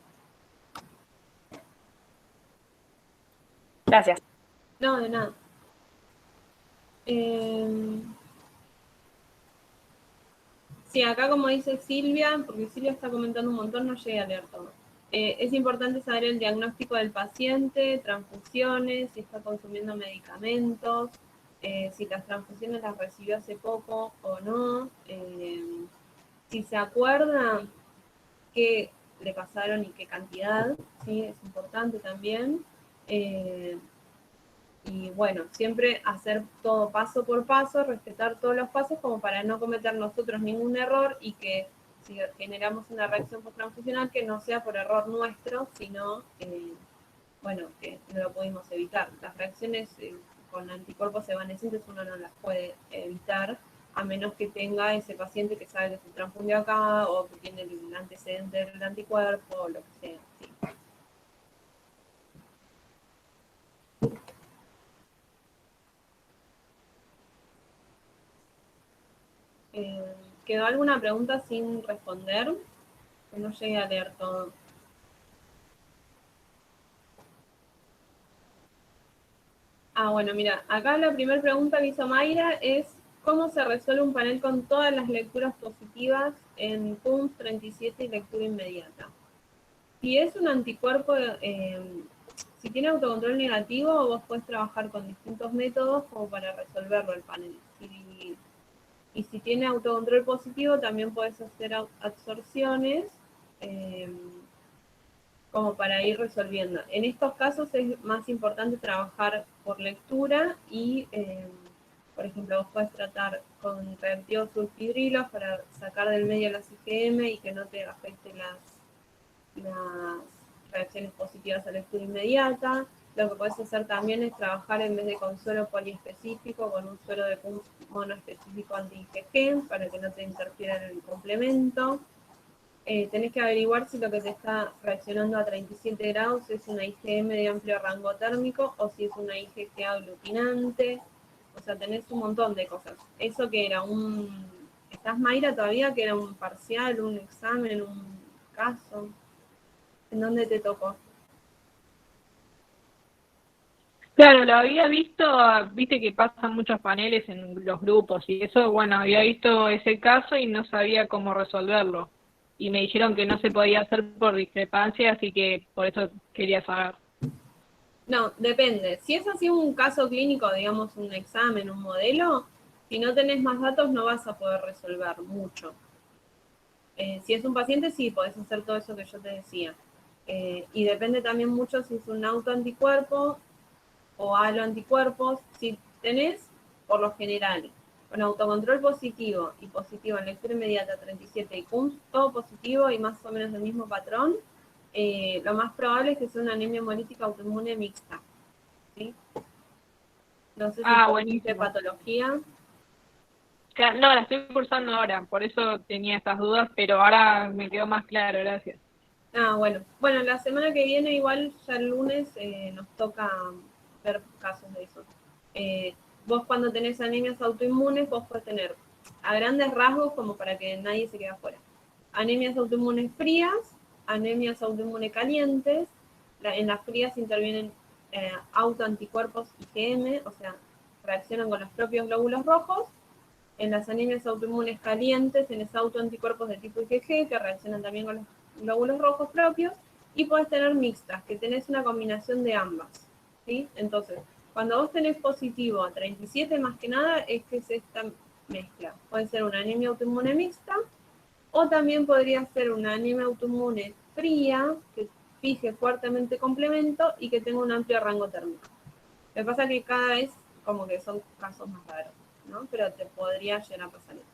[SPEAKER 6] Gracias.
[SPEAKER 1] No, de nada. Sí, acá como dice Silvia, porque Silvia está comentando un montón, no llegué a leer todo. Es importante saber el diagnóstico del paciente, transfusiones, si está consumiendo medicamentos, si las transfusiones las recibió hace poco o no, si se acuerda qué le pasaron y qué cantidad, ¿sí? Es importante también. Y bueno, siempre hacer todo paso por paso, respetar todos los pasos como para no cometer nosotros ningún error y que si generamos una reacción posttransfusional que no sea por error nuestro, sino, bueno, que no lo pudimos evitar. Las reacciones con anticuerpos evanescentes uno no las puede evitar, a menos que tenga ese paciente que sabe que se transfundió acá o que tiene el antecedente del anticuerpo o lo que sea. ¿Sí? ¿Quedó alguna pregunta sin responder? Que no llegué a leer todo. Ah, bueno, mira, acá la primera pregunta que hizo Mayra es ¿cómo se resuelve un panel con todas las lecturas positivas en PUMS 37 y lectura inmediata? Si es un anticuerpo, si tiene autocontrol negativo, vos podés trabajar con distintos métodos como para resolverlo el panel. Y si tiene autocontrol positivo, también puedes hacer absorciones como para ir resolviendo. En estos casos es más importante trabajar por lectura y, por ejemplo, vos podés tratar con reactivos sulfidrilos para sacar del medio las IgM y que no te afecte las reacciones positivas a lectura inmediata. Lo que puedes hacer también es trabajar en vez de con suero poliespecífico, con un suero de PUMS monoespecífico anti-IgG para que no te interfiera en el complemento. Tenés que averiguar si lo que te está reaccionando a 37 grados es una IgM de amplio rango térmico o si es una IgG aglutinante. O sea, tenés un montón de cosas. Eso que era ¿Estás, Mayra, todavía? Que era un parcial, un examen, un caso. ¿En dónde te tocó?
[SPEAKER 5] Claro, lo había visto, viste que pasan muchos paneles en los grupos y eso, bueno, había visto ese caso y no sabía cómo resolverlo. Y me dijeron que no se podía hacer por discrepancia, así que por eso quería saber.
[SPEAKER 1] No, depende. Si es así un caso clínico, digamos un examen, un modelo, si no tenés más datos no vas a poder resolver mucho. Si es un paciente, sí, podés hacer todo eso que yo te decía. Y depende también mucho si es un autoanticuerpo o aloanticuerpos. Si tenés, por lo general, con autocontrol positivo y positivo en lectura inmediata 37 y CUMS, todo positivo y más o menos el mismo patrón, lo más probable es que sea una anemia hemolítica autoinmune mixta. ¿Sí? No sé si hiciste
[SPEAKER 5] Buenísimo.
[SPEAKER 1] patología.
[SPEAKER 5] Claro, no, la estoy cursando ahora, por eso tenía estas dudas, pero ahora me quedó más claro, gracias.
[SPEAKER 1] Bueno. Bueno, la semana que viene, igual ya el lunes, nos toca ver casos de eso. Vos cuando tenés anemias autoinmunes, vos podés tener a grandes rasgos, como para que nadie se quede afuera, anemias autoinmunes frías, anemias autoinmunes calientes. En las frías intervienen autoanticuerpos IgM, o sea, reaccionan con los propios glóbulos rojos. En las anemias autoinmunes calientes tenés autoanticuerpos de tipo IgG que reaccionan también con los glóbulos rojos propios, y podés tener mixtas, que tenés una combinación de ambas, ¿sí? Entonces, cuando vos tenés positivo a 37, más que nada, es que es esta mezcla. Puede ser una anemia autoinmune mixta, o también podría ser una anemia autoinmune fría, que fije fuertemente complemento y que tenga un amplio rango térmico. Lo que pasa es que cada vez como que son casos más raros, ¿no? Pero te podría llegar a pasar eso.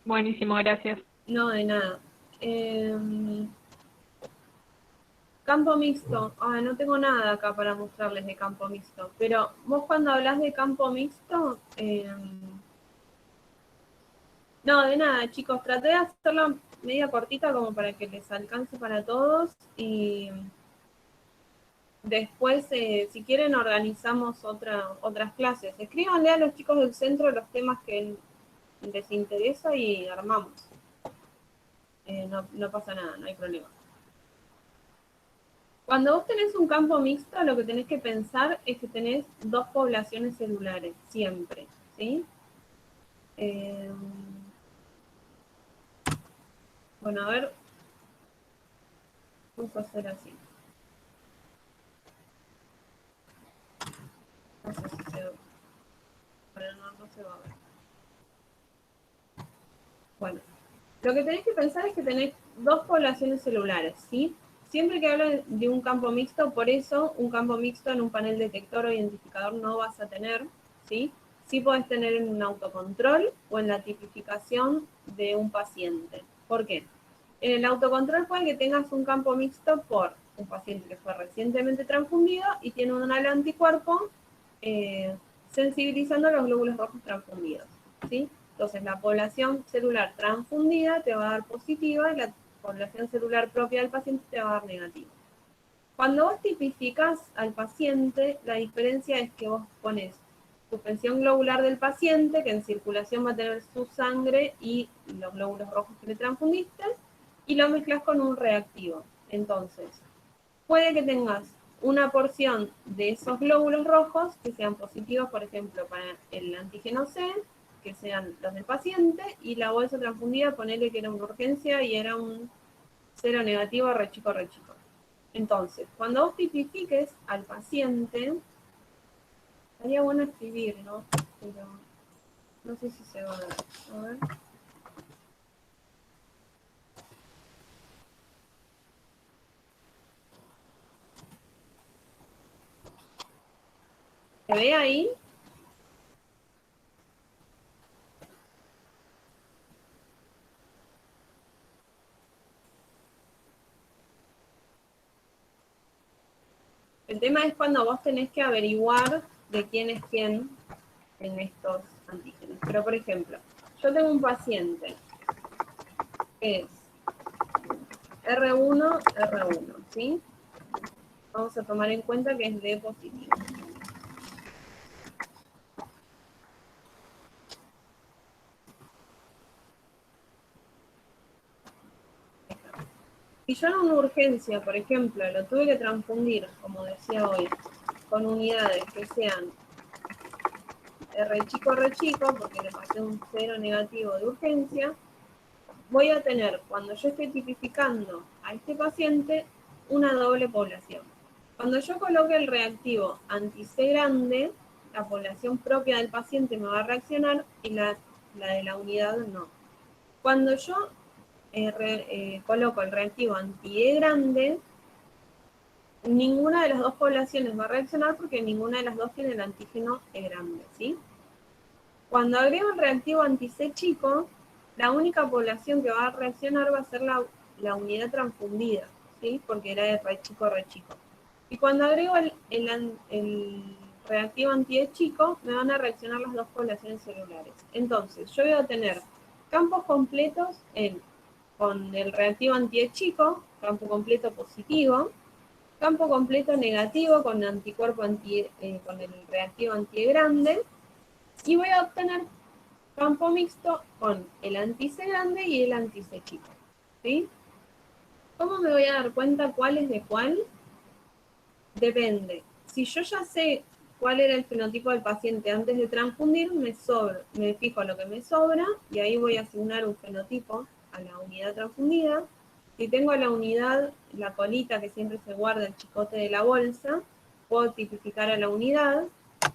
[SPEAKER 5] Buenísimo, gracias.
[SPEAKER 1] No, de nada. Campo mixto. No tengo nada acá para mostrarles de campo mixto. Pero vos cuando hablas de campo mixto... no, de nada, chicos. Traté de hacerla media cortita como para que les alcance para todos. Y después, si quieren, organizamos otras clases. Escríbanle a los chicos del centro los temas que les interesa y armamos. No pasa nada, no hay problema. Cuando vos tenés un campo mixto, lo que tenés que pensar es que tenés dos poblaciones celulares, siempre, ¿sí? Bueno, a ver, vamos a hacer así. No sé si se ve. Bueno, no se va a ver. Bueno, lo que tenés que pensar es que tenés dos poblaciones celulares, ¿sí? Siempre que hablo de un campo mixto, por eso un campo mixto en un panel detector o identificador no vas a tener, ¿sí? Sí podés tener en un autocontrol o en la tipificación de un paciente. ¿Por qué? En el autocontrol puede que tengas un campo mixto por un paciente que fue recientemente transfundido y tiene un anticuerpo sensibilizando los glóbulos rojos transfundidos, ¿sí? Entonces, la población celular transfundida te va a dar positiva y la población celular propia del paciente te va a dar negativa. Cuando vos tipificás al paciente, la diferencia es que vos pones suspensión globular del paciente, que en circulación va a tener su sangre y los glóbulos rojos que le transfundiste, y lo mezclas con un reactivo. Entonces, puede que tengas una porción de esos glóbulos rojos que sean positivos, por ejemplo, para el antígeno C, que sean los del paciente, y la bolsa transfundida, ponele que era una urgencia y era un cero negativo, re chico, re chico. Entonces, cuando vos tipifiques al paciente, estaría bueno escribir, ¿no? Pero no sé si se va a ver. A ver. ¿Se ve ahí? El tema es cuando vos tenés que averiguar de quién es quién en estos antígenos. Pero, por ejemplo, yo tengo un paciente que es R1, ¿sí? Vamos a tomar en cuenta que es D positivo. Si yo en una urgencia, por ejemplo, lo tuve que transfundir, como decía hoy, con unidades que sean R chico, porque le pasé un cero negativo de urgencia, voy a tener, cuando yo esté tipificando a este paciente, una doble población. Cuando yo coloque el reactivo anti-C grande, la población propia del paciente me va a reaccionar y la de la unidad no. Cuando yo coloco el reactivo anti-E grande, ninguna de las dos poblaciones va a reaccionar porque ninguna de las dos tiene el antígeno E grande, ¿sí? Cuando agrego el reactivo anti-C chico, la única población que va a reaccionar va a ser la unidad transfundida, ¿sí? Porque era de re chico. Y cuando agrego el reactivo anti-E chico, me van a reaccionar las dos poblaciones celulares. Entonces, yo voy a tener campos completos con el reactivo anti-E chico, campo completo positivo, campo completo negativo con anticuerpo con el reactivo anti-E grande, y voy a obtener campo mixto con el anti-C grande y el anti-C chico, ¿sí? ¿Cómo me voy a dar cuenta cuál es de cuál? Depende. Si yo ya sé cuál era el fenotipo del paciente antes de transfundir, me fijo lo que me sobra y ahí voy a asignar un fenotipo a la unidad transfundida. Si tengo la unidad, la colita que siempre se guarda el chicote de la bolsa, puedo tipificar a la unidad.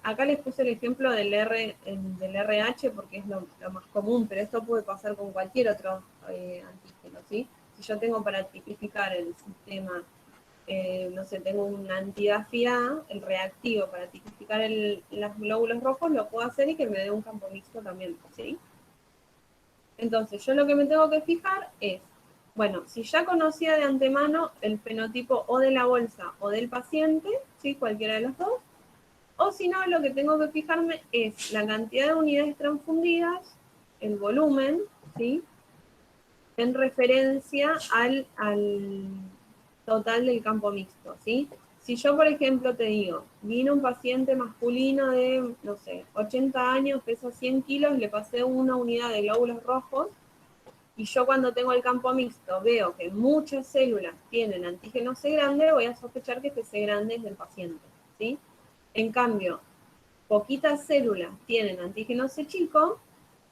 [SPEAKER 1] Acá les puse el ejemplo del RH porque es lo más común, pero esto puede pasar con cualquier otro antígeno, ¿sí? Si yo tengo para tipificar el sistema, no sé, tengo una antidafia, el reactivo para tipificar los glóbulos rojos, lo puedo hacer y que me dé un campo mixto también, ¿sí? Entonces, yo lo que me tengo que fijar es, bueno, si ya conocía de antemano el fenotipo o de la bolsa o del paciente, ¿sí? Cualquiera de los dos, o si no, lo que tengo que fijarme es la cantidad de unidades transfundidas, el volumen, ¿sí? En referencia al total del campo mixto, ¿sí? Si yo, por ejemplo, te digo, vino un paciente masculino de, no sé, 80 años, pesa 100 kilos, le pasé una unidad de glóbulos rojos, y yo cuando tengo el campo mixto veo que muchas células tienen antígeno C grande, voy a sospechar que este C grande es del paciente, ¿sí? En cambio, poquitas células tienen antígeno C chico,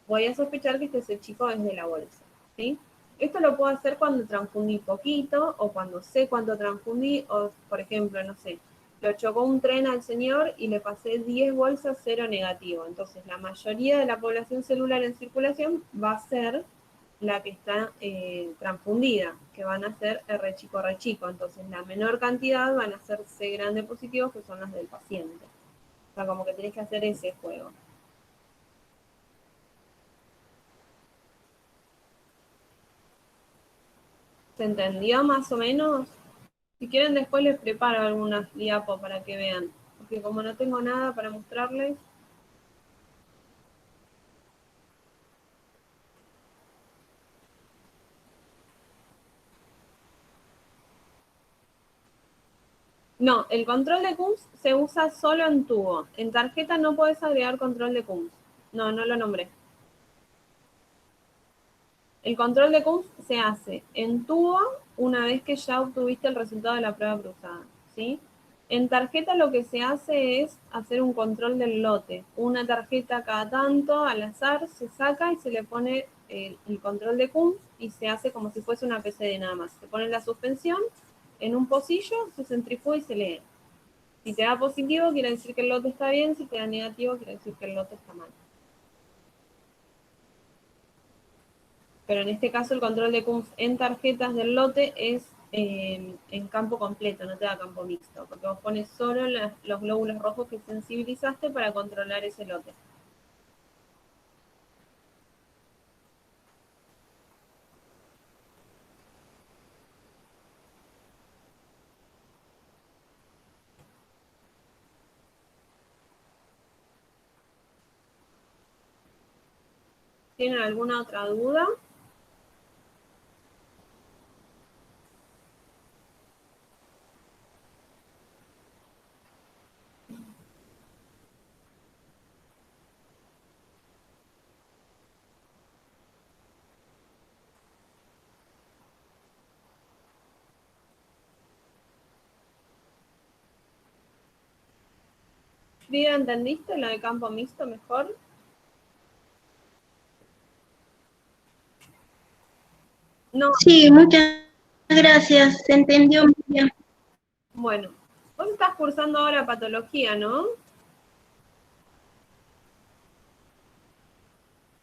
[SPEAKER 1] voy a sospechar que este C chico es de la bolsa, ¿sí? Esto lo puedo hacer cuando transfundí poquito, o cuando sé cuánto transfundí, o por ejemplo, no sé, lo chocó un tren al señor y le pasé 10 bolsas cero negativo. Entonces, la mayoría de la población celular en circulación va a ser la que está transfundida, que van a ser R chico. Entonces, la menor cantidad van a ser C grande positivos, que son las del paciente. O sea, como que tenés que hacer ese juego. ¿Se entendió más o menos? Si quieren después les preparo algunas diapos para que vean, porque como no tengo nada para mostrarles. No, el control de CUMS se usa solo en tubo. En tarjeta no podés agregar control de CUMS. No, no lo nombré. El control de CUMS se hace en tubo una vez que ya obtuviste el resultado de la prueba cruzada, ¿sí? En tarjeta lo que se hace es hacer un control del lote. Una tarjeta cada tanto, al azar, se saca y se le pone el control de CUMS y se hace como si fuese una PCD nada más. Se pone la suspensión en un pocillo, se centrifuga y se lee. Si te da positivo, quiere decir que el lote está bien. Si te da negativo, quiere decir que el lote está mal. Pero en este caso el control de CUMS en tarjetas del lote es en campo completo, no te da campo mixto, porque vos pones solo los glóbulos rojos que sensibilizaste para controlar ese lote. ¿Tienen alguna otra duda? Frida, ¿entendiste lo de campo mixto mejor? No,
[SPEAKER 4] Sí, muchas gracias, se entendió muy bien.
[SPEAKER 1] bueno, vos estás cursando ahora patología, ¿no?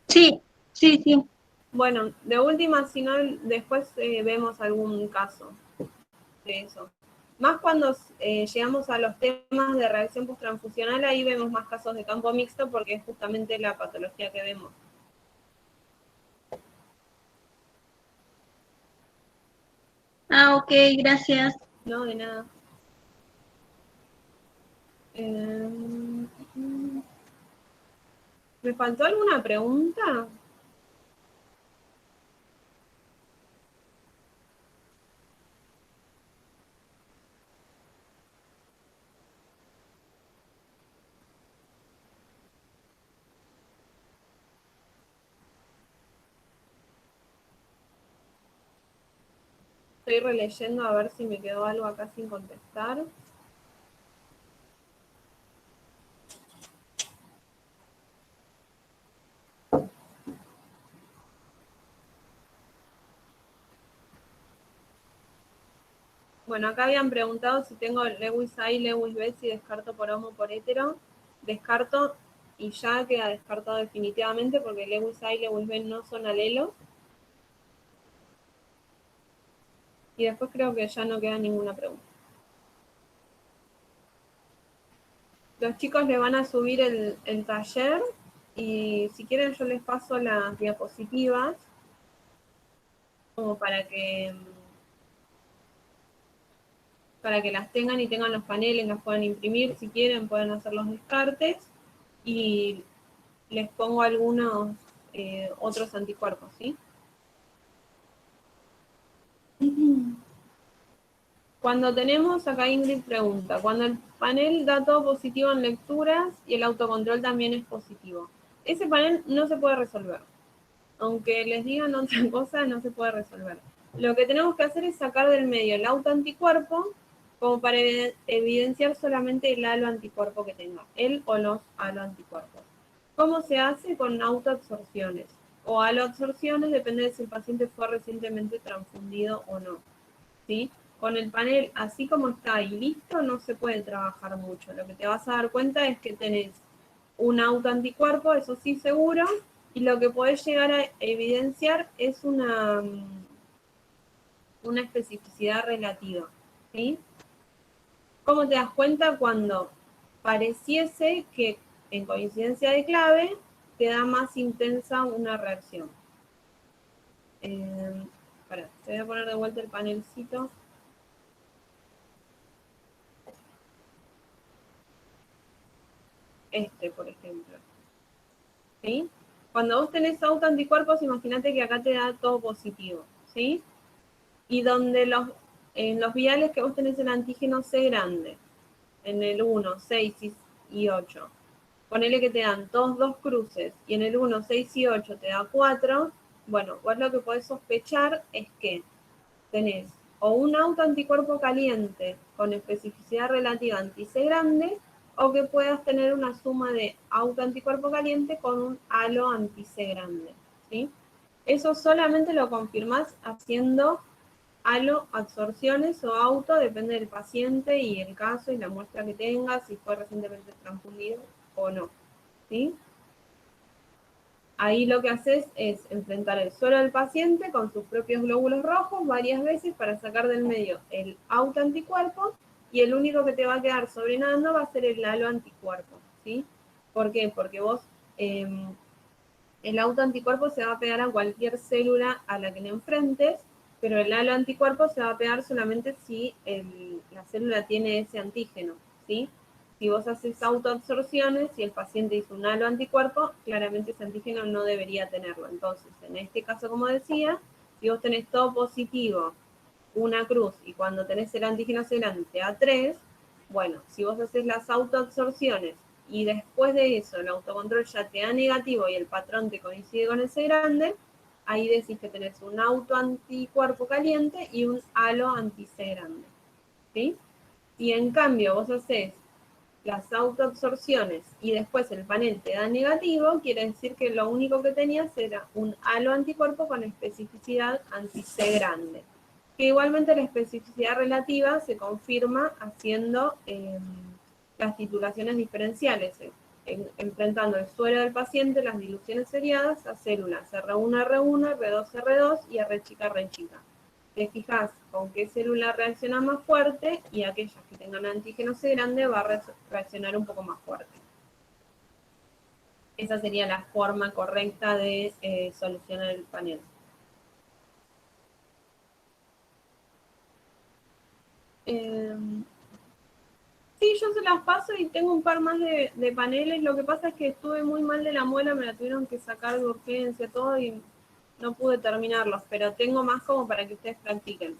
[SPEAKER 4] Sí, sí, sí.
[SPEAKER 1] Bueno, de última, si no, después vemos algún caso de eso. Más cuando llegamos a los temas de reacción posttransfusional, ahí vemos más casos de campo mixto porque es justamente la patología que vemos.
[SPEAKER 4] Ah, ok, gracias.
[SPEAKER 1] No, de nada. ¿Me faltó alguna pregunta? Estoy releyendo a ver si me quedó algo acá sin contestar. Bueno, acá habían preguntado si tengo Lewis A y Lewis B, si descarto por homo por hetero. Descarto y ya queda descartado definitivamente porque Lewis A y Lewis B no son alelos. Y después creo que ya no queda ninguna pregunta. Los chicos le van a subir el taller y si quieren yo les paso las diapositivas como para que las tengan y tengan los paneles, las puedan imprimir, si quieren pueden hacer los descartes y les pongo algunos otros anticuerpos, ¿sí? Cuando tenemos, acá Ingrid pregunta, cuando el panel da todo positivo en lecturas y el autocontrol también es positivo, ese panel no se puede resolver. Aunque les digan otra cosa, no se puede resolver. Lo que tenemos que hacer es sacar del medio el autoanticuerpo como para evidenciar solamente el halo anticuerpo que tenga, el o los haloanticuerpos. ¿Cómo se hace? Con autoabsorciones o haloabsorciones, depende de si el paciente fue recientemente transfundido o no, ¿sí? Con el panel así como está y listo, no se puede trabajar mucho. Lo que te vas a dar cuenta es que tenés un autoanticuerpo, eso sí seguro, y lo que podés llegar a evidenciar es una especificidad relativa, ¿sí? ¿Cómo te das cuenta? Cuando pareciese que en coincidencia de clave te da más intensa una reacción. Espera, te voy a poner de vuelta el panelcito. Este, por ejemplo. ¿Sí? Cuando vos tenés autoanticuerpos, imagínate que acá te da todo positivo, ¿sí? Y donde en los viales que vos tenés el antígeno C grande, en el 1, 6 y 8, ponele que te dan todos dos cruces, y en el 1, 6 y 8 te da 4, bueno, vos lo que podés sospechar es que tenés o un autoanticuerpo caliente con especificidad relativa anti-C grande, o que puedas tener una suma de autoanticuerpo caliente con un halo anti-C grande, ¿sí? Eso solamente lo confirmás haciendo haloabsorciones o auto, depende del paciente y el caso y la muestra que tenga, si fue recientemente transfundido o no, ¿sí? Ahí lo que haces es enfrentar el suero del paciente con sus propios glóbulos rojos varias veces para sacar del medio el autoanticuerpo y el único que te va a quedar sobrenadando va a ser el halo anticuerpo, ¿sí? ¿Por qué? Porque vos, el autoanticuerpo se va a pegar a cualquier célula a la que le enfrentes, pero el halo anticuerpo se va a pegar solamente si la célula tiene ese antígeno, ¿sí? Si vos haces autoabsorciones, si el paciente hizo un halo anticuerpo, claramente ese antígeno no debería tenerlo. Entonces, en este caso, como decía, si vos tenés todo positivo, una cruz, y cuando tenés el antígeno C grande te da 3, bueno, si vos haces las autoabsorciones y después de eso el autocontrol ya te da negativo y el patrón te coincide con ese grande, ahí decís que tenés un autoanticuerpo caliente y un halo anti-C grande, ¿sí? Si en cambio vos haces las autoabsorciones y después el panel te da negativo, quiere decir que lo único que tenías era un halo anticuerpo con especificidad anti-C grande. Que igualmente la especificidad relativa se confirma haciendo las titulaciones diferenciales. enfrentando el suero del paciente, las diluciones seriadas, a células R1, R1, R2, R2 y R chica, R chica. Te fijas con qué célula reacciona más fuerte y aquellas que tengan antígeno C grande va a reaccionar un poco más fuerte. Esa sería la forma correcta de solucionar el panel. Sí, yo se las paso y tengo un par más de paneles. Lo que pasa es que estuve muy mal de la muela, me la tuvieron que sacar de urgencia, todo, y no pude terminarlos, pero tengo más como para que ustedes practiquen.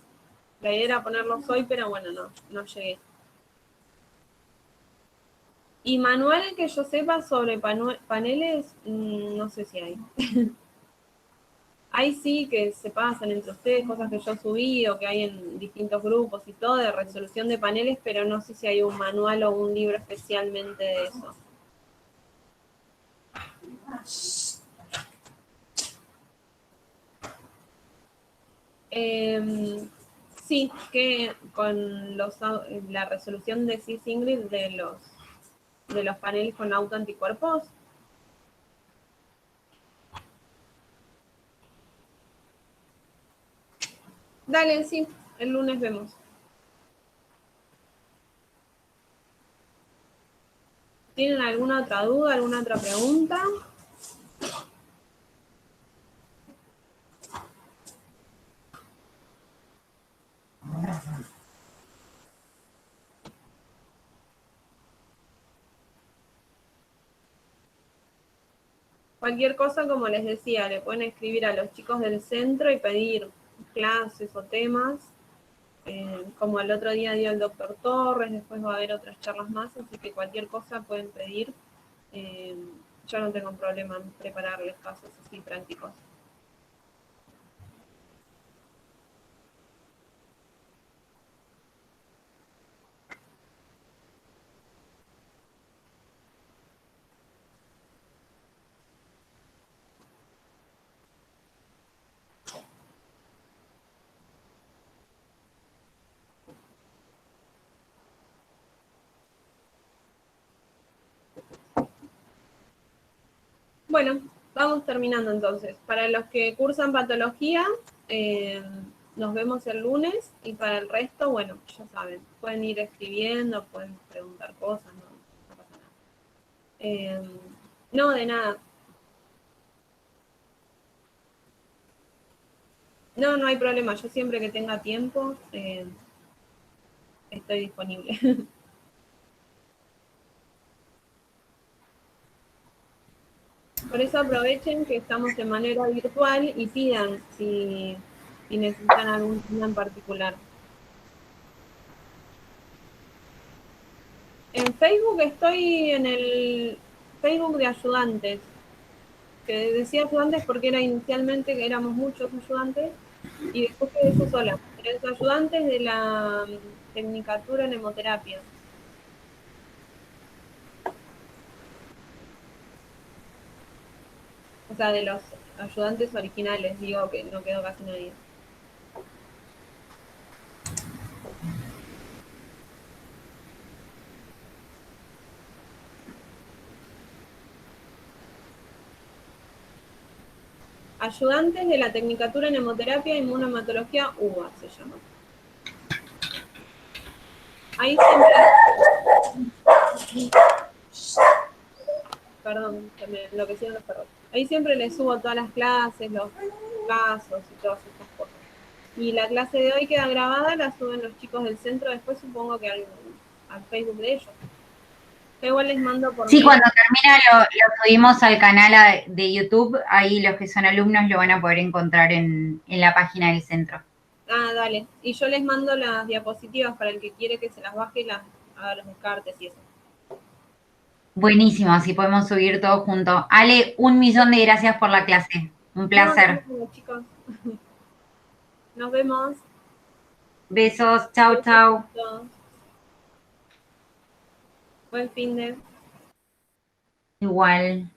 [SPEAKER 1] La idea era ponerlos hoy, pero bueno, no llegué. Y manual que yo sepa sobre paneles, no sé si hay. Hay sí que se pasan entre ustedes, cosas que yo subí o que hay en distintos grupos y todo, de resolución de paneles, pero no sé si hay un manual o un libro especialmente de eso. Sí, que con la resolución de cis-Ingrid de los paneles con autoanticuerpos. Dale, sí, el lunes vemos. ¿Tienen alguna otra duda, alguna otra pregunta? Cualquier cosa, como les decía, le pueden escribir a los chicos del centro y pedir clases o temas. Como el otro día dio el doctor Torres, después va a haber otras charlas más, así que cualquier cosa pueden pedir. Yo no tengo problema en prepararles casos así prácticos. Bueno, vamos terminando entonces. Para los que cursan patología, nos vemos el lunes, y para el resto, bueno, ya saben, pueden ir escribiendo, pueden preguntar cosas, no pasa nada. No, de nada. No hay problema. Yo siempre que tenga tiempo, estoy disponible. Por eso aprovechen que estamos de manera virtual y pidan si necesitan algún tema en particular. En Facebook estoy en el Facebook de ayudantes, que decía ayudantes porque era inicialmente que éramos muchos ayudantes y después quedé yo sola. Pero es ayudantes de la Tecnicatura en Hemoterapia. O sea, de los ayudantes originales, digo que no quedó casi nadie. Ayudantes de la Tecnicatura en Hemoterapia e Inmunohematología UBA se llama. Ahí siempre... Perdón, se me enloquecieron los perros. Ahí siempre les subo todas las clases, los casos y todas esas cosas. Y la clase de hoy queda grabada, la suben los chicos del centro, después supongo que al Facebook de ellos. Yo igual les mando por
[SPEAKER 7] Sí,
[SPEAKER 1] mail.
[SPEAKER 7] cuando termina lo subimos al canal de YouTube, ahí los que son alumnos lo van a poder encontrar en la página del centro.
[SPEAKER 1] Ah, dale. Y yo les mando las diapositivas para el que quiere que se las baje y haga los descartes y eso.
[SPEAKER 7] Buenísimo, así podemos subir todo junto. Ale, 1.000.000 de gracias por la clase. Un placer.
[SPEAKER 1] No, chicos. Nos vemos.
[SPEAKER 7] Besos, chau, chau.
[SPEAKER 1] Buen fin de...
[SPEAKER 7] Igual.